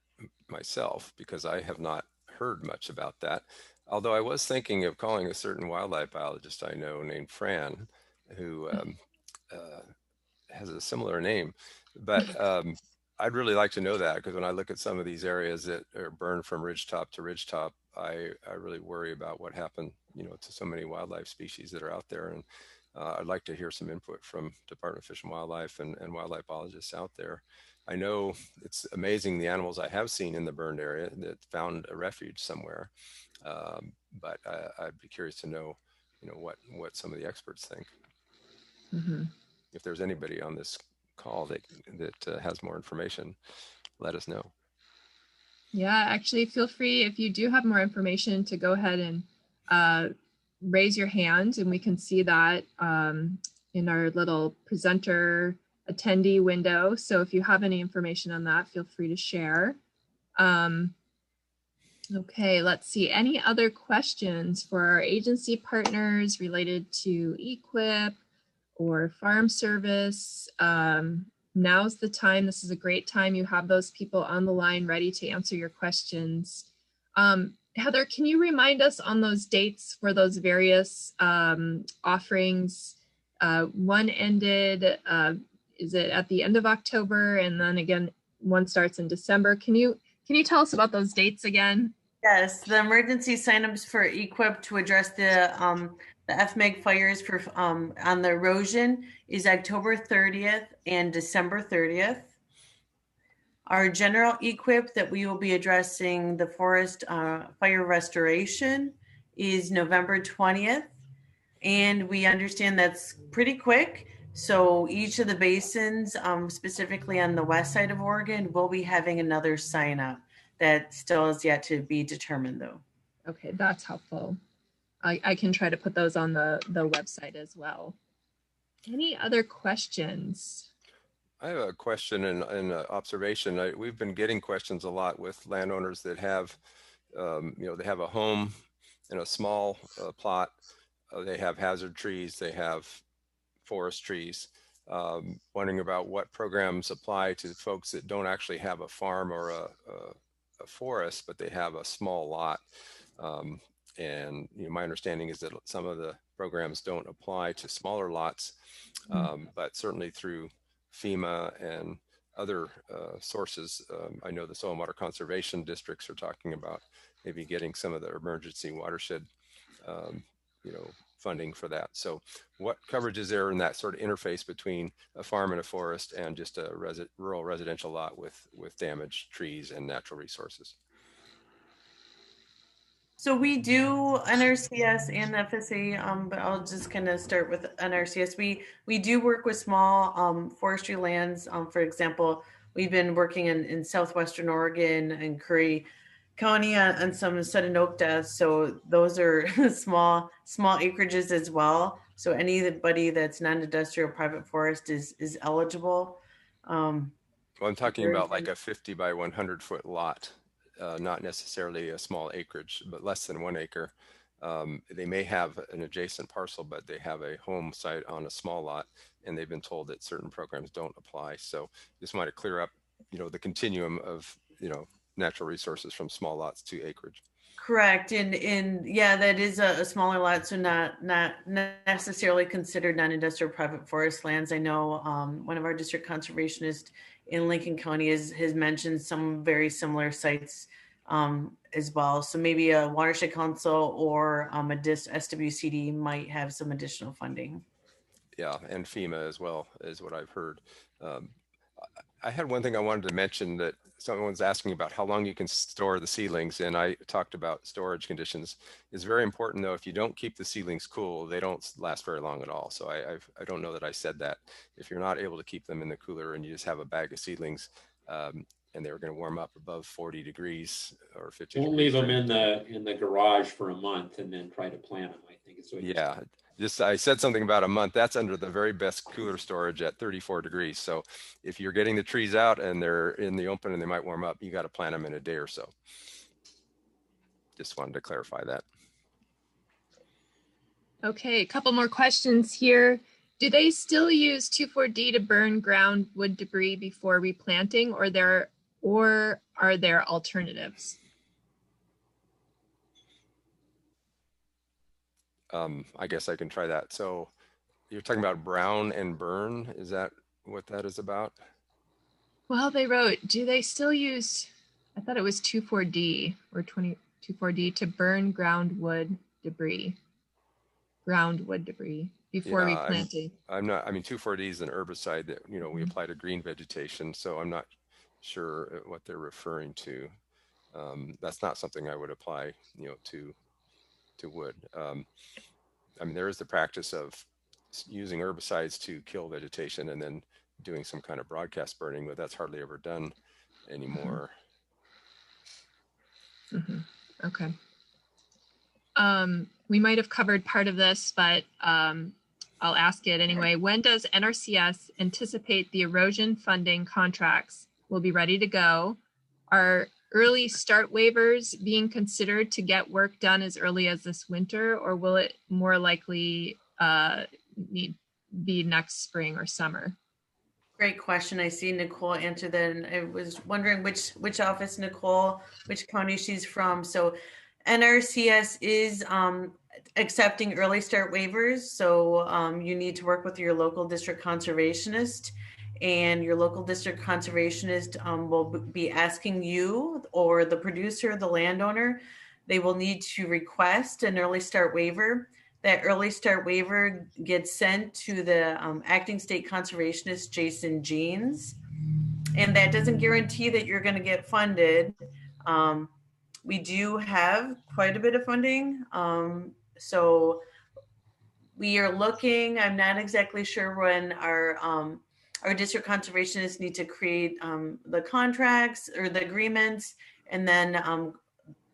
myself because I have not heard much about that. Although I was thinking of calling a certain wildlife biologist I know named Fran, who has a similar name, but I'd really like to know that because when I look at some of these areas that are burned from ridgetop to ridgetop, I really worry about what happened, to so many wildlife species that are out there. And I'd like to hear some input from Department of Fish and Wildlife and wildlife biologists out there. I know it's amazing the animals I have seen in the burned area that found a refuge somewhere. But I'd be curious to know, what some of the experts think. Mm-hmm. If there's anybody on this call that has more information, let us know. Yeah, actually feel free if you do have more information to go ahead and raise your hand and we can see that in our little presenter attendee window. So if you have any information on that, feel free to share. Okay, let's see. Any other questions for our agency partners related to EQIP or farm service? Now's the time. This is a great time. You have those people on the line ready to answer your questions. Heather, can you remind us on those dates for those various offerings? One ended, is it at the end of October? And then again, one starts in December. Can you tell us about those dates again? Yes, the emergency signups for EQIP to address the FMEG fires for on the erosion is October 30th and December 30th. Our general EQIP that we will be addressing the forest fire restoration is November 20th. And we understand that's pretty quick. So each of the basins, specifically on the west side of Oregon, will be having another sign up. That still is yet to be determined, though. Okay, that's helpful. I can try to put those on the website as well. Any other questions? I have a question and observation. We've been getting questions a lot with landowners that have, they have a home in a small plot. They have hazard trees. They have forest trees. Wondering about what programs apply to folks that don't actually have a farm or a forest, but they have a small lot. And my understanding is that some of the programs don't apply to smaller lots, but certainly through FEMA and other sources. I know the soil and water conservation districts are talking about maybe getting some of the emergency watershed, funding for that. So what coverage is there in that sort of interface between a farm and a forest and just a rural residential lot with damaged trees and natural resources? So we do NRCS and FSA, but I'll just kind of start with NRCS. We do work with small forestry lands. For example, we've been working in southwestern Oregon and Curry County on some sudden oak deaths. So those are small acreages as well. So anybody that's non-industrial private forest is eligible. Well, I'm talking about like a 50 by 100 foot lot, not necessarily a small acreage, but less than 1 acre. They may have an adjacent parcel, but they have a home site on a small lot, and they've been told that certain programs don't apply. So just want to clear up, the continuum of, natural resources from small lots to acreage. Correct. And yeah, that is a smaller lot, so not necessarily considered non-industrial private forest lands. I know one of our district conservationists in Lincoln County has mentioned some very similar sites as well. So maybe a watershed council or a SWCD might have some additional funding. Yeah, and FEMA as well is what I've heard. I had one thing I wanted to mention that someone's asking about how long you can store the seedlings, and I talked about storage conditions. It's very important though, if you don't keep the seedlings cool, they don't last very long at all. So I don't know that I said that. If you're not able to keep them in the cooler and you just have a bag of seedlings and they're going to warm up above 40 degrees or 50 Don't degrees. leave them in the garage for a month and then try to plant them, I think is what you said. I said something about a month. That's under the very best cooler storage at 34 degrees. So if you're getting the trees out and they're in the open and they might warm up, you got to plant them in a day or so. Just wanted to clarify that. Okay, a couple more questions here. Do they still use 2,4-D to burn ground wood debris before replanting, or are there alternatives? I guess I can try that. So you're talking about brown and burn. Is that what that is about? Well, they wrote, do they still use, I thought it was 2,4-D or 2,4-D to burn ground wood debris before replanting. I'm not, 2,4-D is an herbicide that, we apply to green vegetation. So I'm not sure what they're referring to. That's not something I would apply, to wood. There is the practice of using herbicides to kill vegetation and then doing some kind of broadcast burning, but that's hardly ever done anymore. Mm-hmm. Okay. We might have covered part of this, but I'll ask it anyway. When does NRCS anticipate the erosion funding contracts will be ready to go? Are early start waivers being considered to get work done as early as this winter, or will it more likely be next spring or summer? Great question. I see Nicole answer that, and I was wondering which office Nicole, which county she's from. So NRCS is accepting early start waivers. So you need to work with your local district conservationist. and your local district conservationist will be asking you or the producer, the landowner, they will need to request an early start waiver. That early start waiver gets sent to the acting state conservationist, Jason Jeans. And that doesn't guarantee that you're going to get funded. We do have quite a bit of funding. So we are looking, I'm not exactly sure when our district conservationists need to create the contracts or the agreements, and then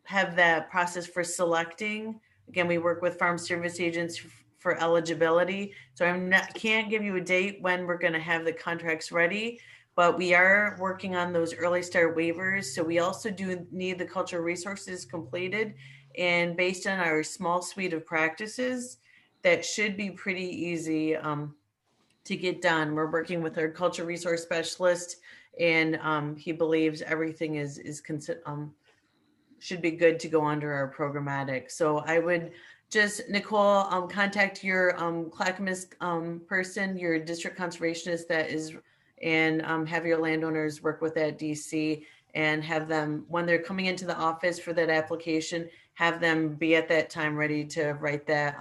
have that process for selecting. Again, we work with farm service agents for eligibility. So can't give you a date when we're going to have the contracts ready, but we are working on those early start waivers. So we also do need the cultural resources completed. And based on our small suite of practices, that should be pretty easy to get done. We're working with our cultural resource specialist, and he believes everything should be good to go under our programmatic. So I would just, Nicole, contact your Clackamas person, your district conservationist and have your landowners work with that DC, and have them, when they're coming into the office for that application, have them be at that time ready to write that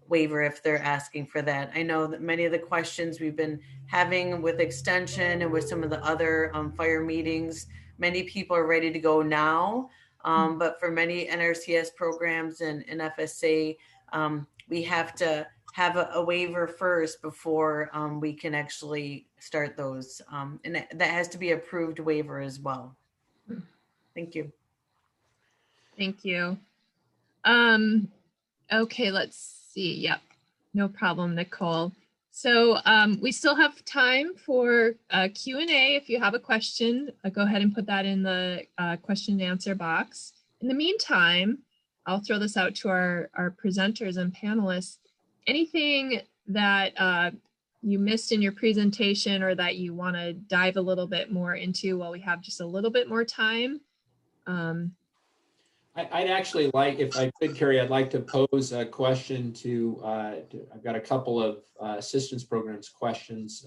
waiver if they're asking for that. I know that many of the questions we've been having with extension and with some of the other fire meetings, many people are ready to go now. But for many NRCS programs and FSA, we have to have a waiver first before we can actually start those. And that has to be approved waiver as well. Thank you. Thank you. Okay, let's see. Yep, no problem, Nicole. So we still have time for Q&A. If you have a question, go ahead and put that in the question and answer box. In the meantime, I'll throw this out to our presenters and panelists. Anything that you missed in your presentation or that you want to dive a little bit more into while we have just a little bit more time? I'd actually like, if I could, Carrie, I'd like to pose a question to I've got a couple of assistance programs questions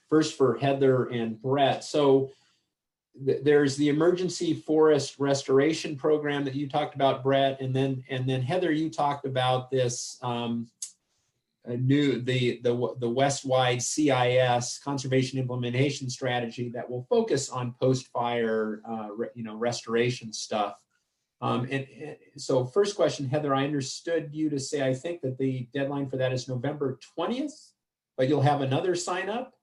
first for Heather and Brett. So there's the emergency forest restoration program that you talked about, Brett, and then Heather, you talked about this the West-wide CIS conservation implementation strategy that will focus on post-fire restoration stuff. And so first question, Heather, I understood you to say, I think that the deadline for that is November 20th, but you'll have another sign up?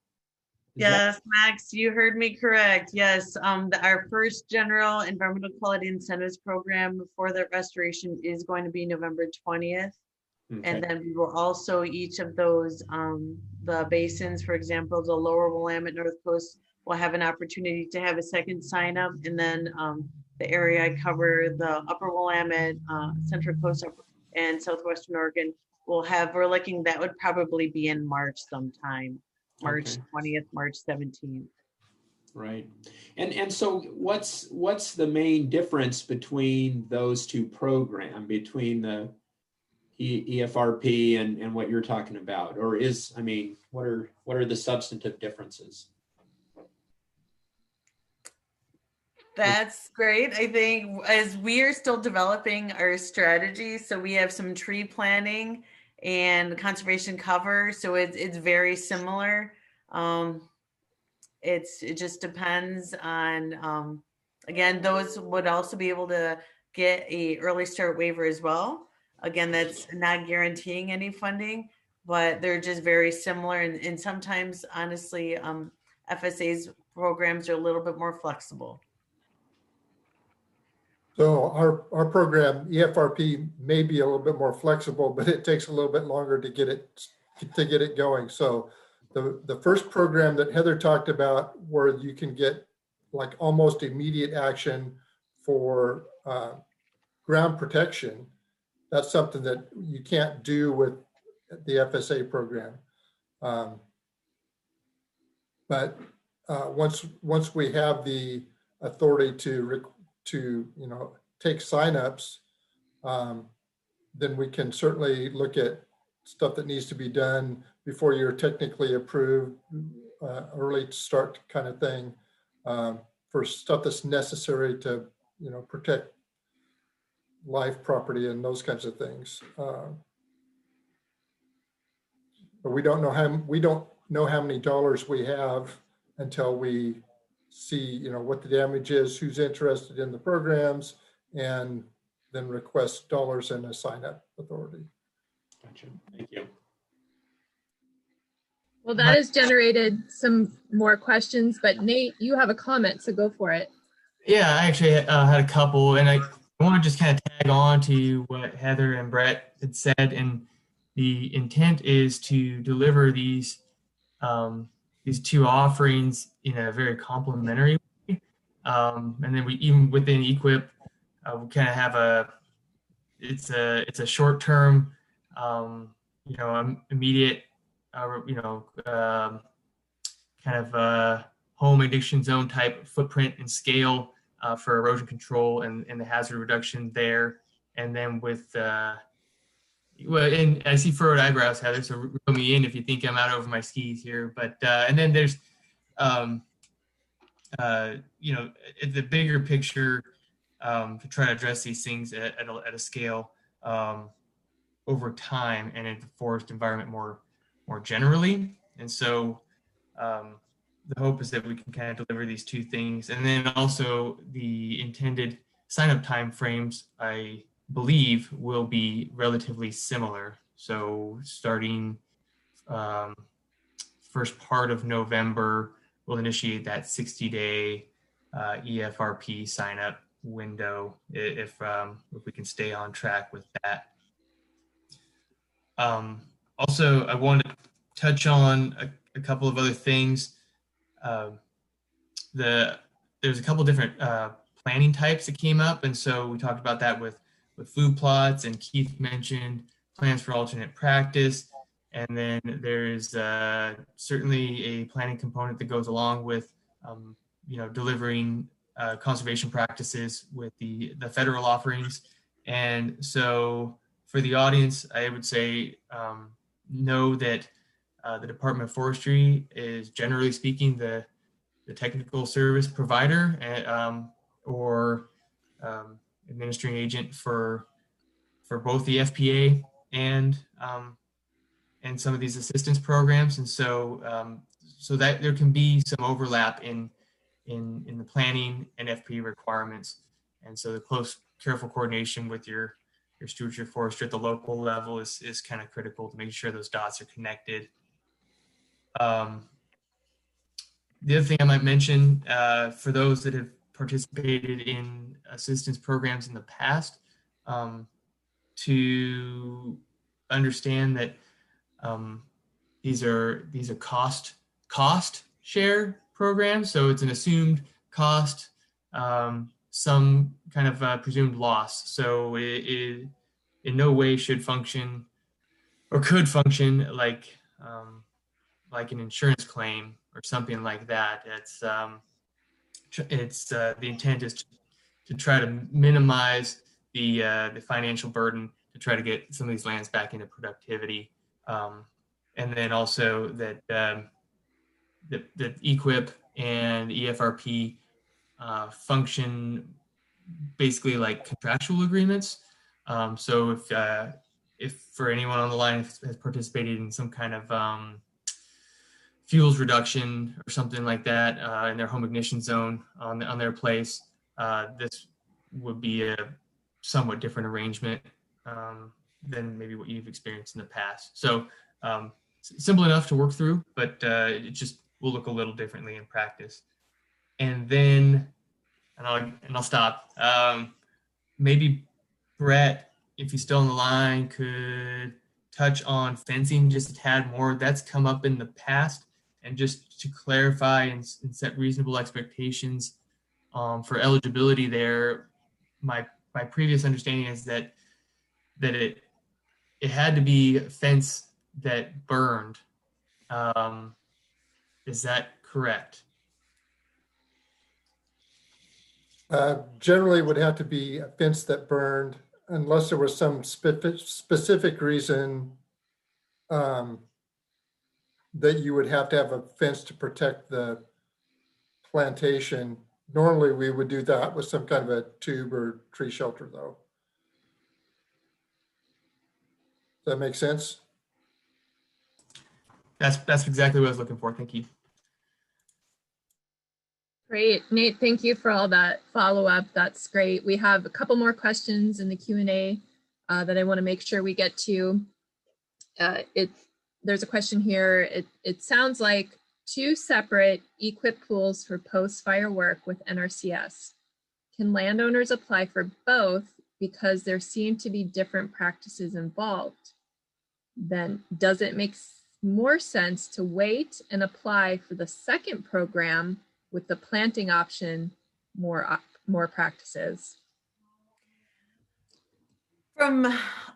Yes, Max, you heard me correct. Yes, our first general environmental quality incentives program for the restoration is going to be November 20th. Okay. And then we will also, each of those, the basins, for example, the lower Willamette North Coast will have an opportunity to have a second sign up. And then the area I cover, the upper Willamette, Central Coast, and Southwestern Oregon we're looking, that would probably be in March sometime. March 20th, March 17th. Right. And so what's the main difference between those two programs, between the EFRP and what you're talking about? Or what are the substantive differences? That's great. I think as we are still developing our strategy, so we have some tree planting and conservation cover, so it's very similar. It just depends on again, those would also be able to get a early start waiver as well. Again, that's not guaranteeing any funding, but they're just very similar, and sometimes honestly FSA's programs are a little bit more flexible. So our program, EFRP, may be a little bit more flexible, but it takes a little bit longer to get it going. So the first program that Heather talked about, where you can get like almost immediate action for ground protection, that's something that you can't do with the FSA program. But once we have the authority to take signups, then we can certainly look at stuff that needs to be done before you're technically approved early start kind of thing for stuff that's necessary to, protect life, property, and those kinds of things. But we don't know how many dollars we have until we see, what the damage is, who's interested in the programs, and then request dollars and a sign-up authority. Gotcha. Thank you. Well, that has generated some more questions, but Nate, you have a comment, so go for it. Yeah, I actually had a couple, and I want to just kind of tag on to what Heather and Brett had said. And the intent is to deliver these two offerings in a very complementary way. And then we, even within EQIP, we kind of have it's a short term, immediate, kind of home addiction zone type footprint and scale for erosion control and the hazard reduction there. And then with, and I see furrowed eyebrows, Heather, so reel me in if you think I'm out over my skis here. But, and then there's, the bigger picture to try to address these things at a scale over time and in the forest environment more generally. And so the hope is that we can kind of deliver these two things. And then also the intended sign-up timeframes, I believe, will be relatively similar. So starting first part of November, we'll initiate that 60-day EFRP sign-up window if we can stay on track with that. Also, I wanted to touch on a couple of other things. There's a couple different planning types that came up, and so we talked about that with food plots, and Keith mentioned plans for alternate practice, and then there's certainly a planning component that goes along with delivering conservation practices with the federal offerings. And so for the audience, I would say know that the Department of Forestry is, generally speaking, the technical service provider or administering agent for both the FPA and some of these assistance programs. And so so that there can be some overlap in the planning and FPA requirements. And so the close, careful coordination with your stewardship forester at the local level is kind of critical to make sure those dots are connected. The other thing I might mention for those that have participated in assistance programs in the past, to understand that these are cost share programs. So it's an assumed cost, some kind of presumed loss. So it in no way should function or could function like an insurance claim or something like that. It's the intent is to try to minimize the financial burden to try to get some of these lands back into productivity, and then also that that EQIP and EFRP function basically like contractual agreements. So if for anyone on the line has participated in some kind of fuels reduction or something like that in their home ignition zone on their place, this would be a somewhat different arrangement than maybe what you've experienced in the past. So simple enough to work through, but it just will look a little differently in practice. And then, and I'll stop. Maybe Brett, if he's still on the line, could touch on fencing just a tad more. That's come up in the past. And just to clarify and set reasonable expectations for eligibility there, my previous understanding is that it had to be a fence that burned. Is that correct? Generally would have to be a fence that burned unless there was some specific reason that you would have to have a fence to protect the plantation. Normally, we would do that with some kind of a tube or tree shelter, though. Does that make sense? That's exactly what I was looking for. Thank you. Great, Nate, thank you for all that follow-up. That's great. We have a couple more questions in the Q&A that I want to make sure we get to. There's a question here. It sounds like 2 separate equipped pools for post-fire work with NRCS. Can landowners apply for both because there seem to be different practices involved? Then does it make more sense to wait and apply for the second program with the planting option, more practices? From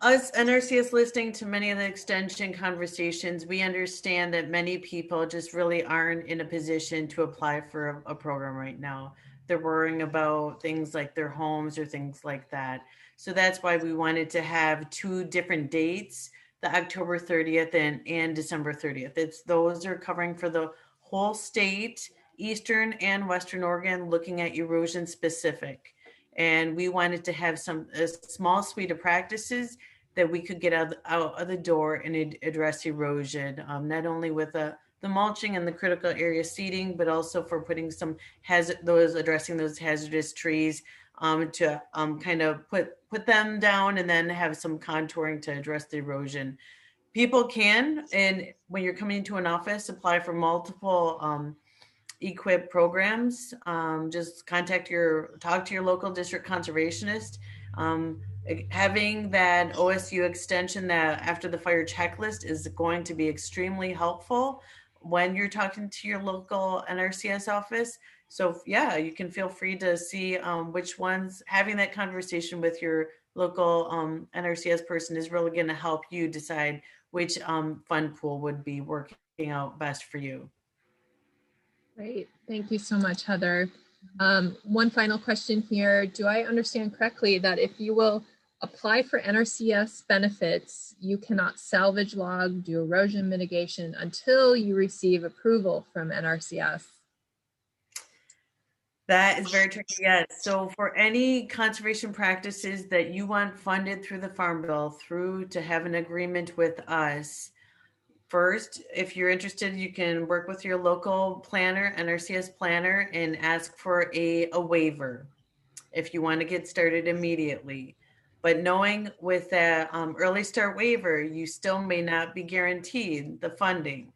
us NRCS listening to many of the extension conversations, we understand that many people just really aren't in a position to apply for a program right now. They're worrying about things like their homes or things like that. So that's why we wanted to have 2 different dates, the October 30th and December 30th. Those are covering for the whole state, Eastern and Western Oregon, looking at erosion specific. And we wanted to have a small suite of practices that we could get out of the door and address erosion, not only with the mulching and the critical area seeding, but also for putting some addressing those hazardous trees to kind of put them down and then have some contouring to address the erosion. People can, and when you're coming into an office, apply for multiple equip programs. Just talk to your local district conservationist. Having that OSU extension that after the fire checklist is going to be extremely helpful when you're talking to your local NRCS office. So yeah, you can feel free to see which ones, having that conversation with your local NRCS person is really going to help you decide which fund pool would be working out best for you. Great, thank you so much, Heather. One final question here. Do I understand correctly that if you will apply for NRCS benefits, you cannot salvage log, do erosion mitigation until you receive approval from NRCS? That is very tricky, yes. So for any conservation practices that you want funded through the Farm Bill, through to have an agreement with us, first, if you're interested, you can work with your local planner, NRCS planner, and ask for a waiver if you want to get started immediately. But knowing with that early start waiver, you still may not be guaranteed the funding.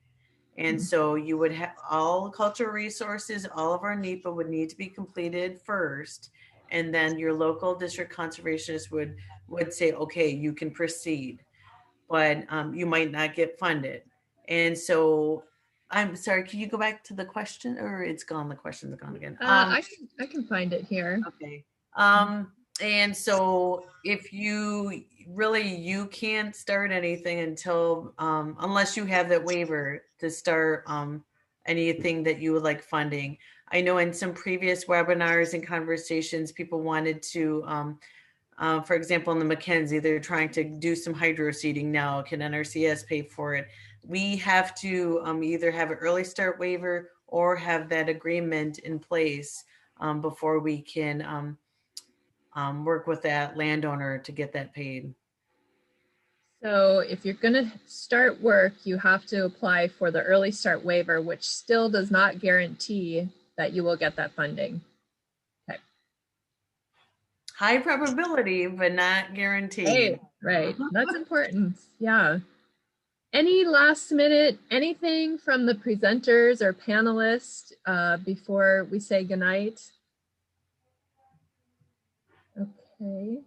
And so you would have all cultural resources, all of our NEPA would need to be completed first. And then your local district conservationist would say, okay, you can proceed, but you might not get funded. And so I'm sorry, can you go back to the question, or it's gone? The question's gone again. I can find it here. Okay. And so if you can't start anything until, unless you have that waiver to start anything that you would like funding. I know in some previous webinars and conversations, people wanted to, for example, in the Mackenzie, they're trying to do some hydro seeding now. Can NRCS pay for it? We have to either have an early start waiver or have that agreement in place before we can work with that landowner to get that paid. So if you're going to start work, you have to apply for the early start waiver, which still does not guarantee that you will get that funding. Okay. High probability, but not guaranteed. Right. That's important. Yeah. Any last minute, anything from the presenters or panelists before we say goodnight? Okay.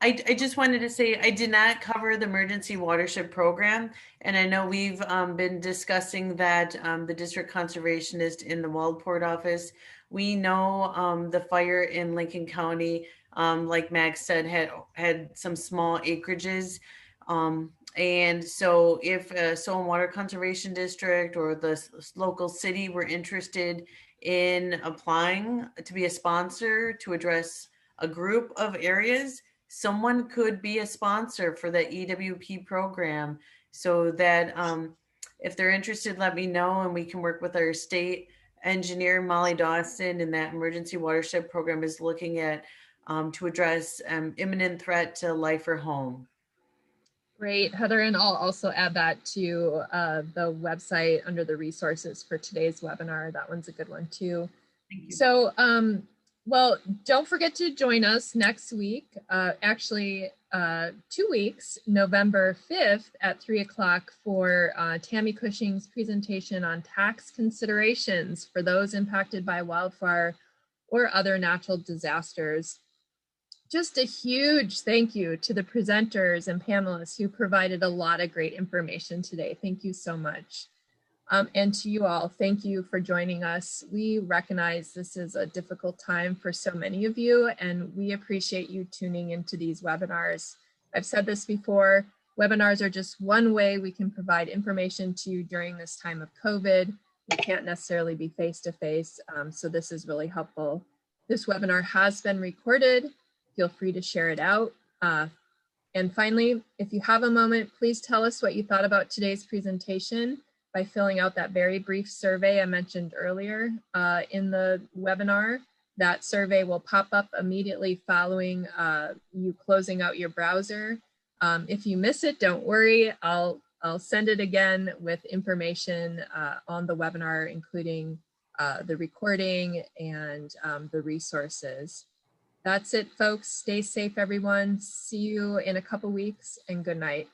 I just wanted to say I did not cover the emergency watershed program, and I know we've been discussing that the district conservationist in the Waldport office. We know the fire in Lincoln County, like Max said, had some small acreages. And so if a Soil and Water Conservation District or the local city were interested in applying to be a sponsor to address a group of areas, someone could be a sponsor for the EWP program so that If they're interested, let me know, and we can work with our state engineer, Molly Dawson, and that emergency watershed program is looking at to address imminent threat to life or home. Great, Heather, and I'll also add that to the website under the resources for today's webinar. That one's a good one too. Thank you. So, well, don't forget to join us next week, actually 2 weeks, November 5th at 3 o'clock for Tammy Cushing's presentation on tax considerations for those impacted by wildfire or other natural disasters. Just a huge thank you to the presenters and panelists who provided a lot of great information today. Thank you so much. And to you all, thank you for joining us. We recognize this is a difficult time for so many of you, and we appreciate you tuning into these webinars. I've said this before, webinars are just one way we can provide information to you during this time of COVID. We can't necessarily be face-to-face, so this is really helpful. This webinar has been recorded. Feel free to share it out. And finally, if you have a moment, please tell us what you thought about today's presentation by filling out that very brief survey I mentioned earlier in the webinar. That survey will pop up immediately following you closing out your browser. If you miss it, don't worry. I'll send it again with information on the webinar, including the recording and the resources. That's it, folks. Stay safe, everyone. See you in a couple weeks, and good night.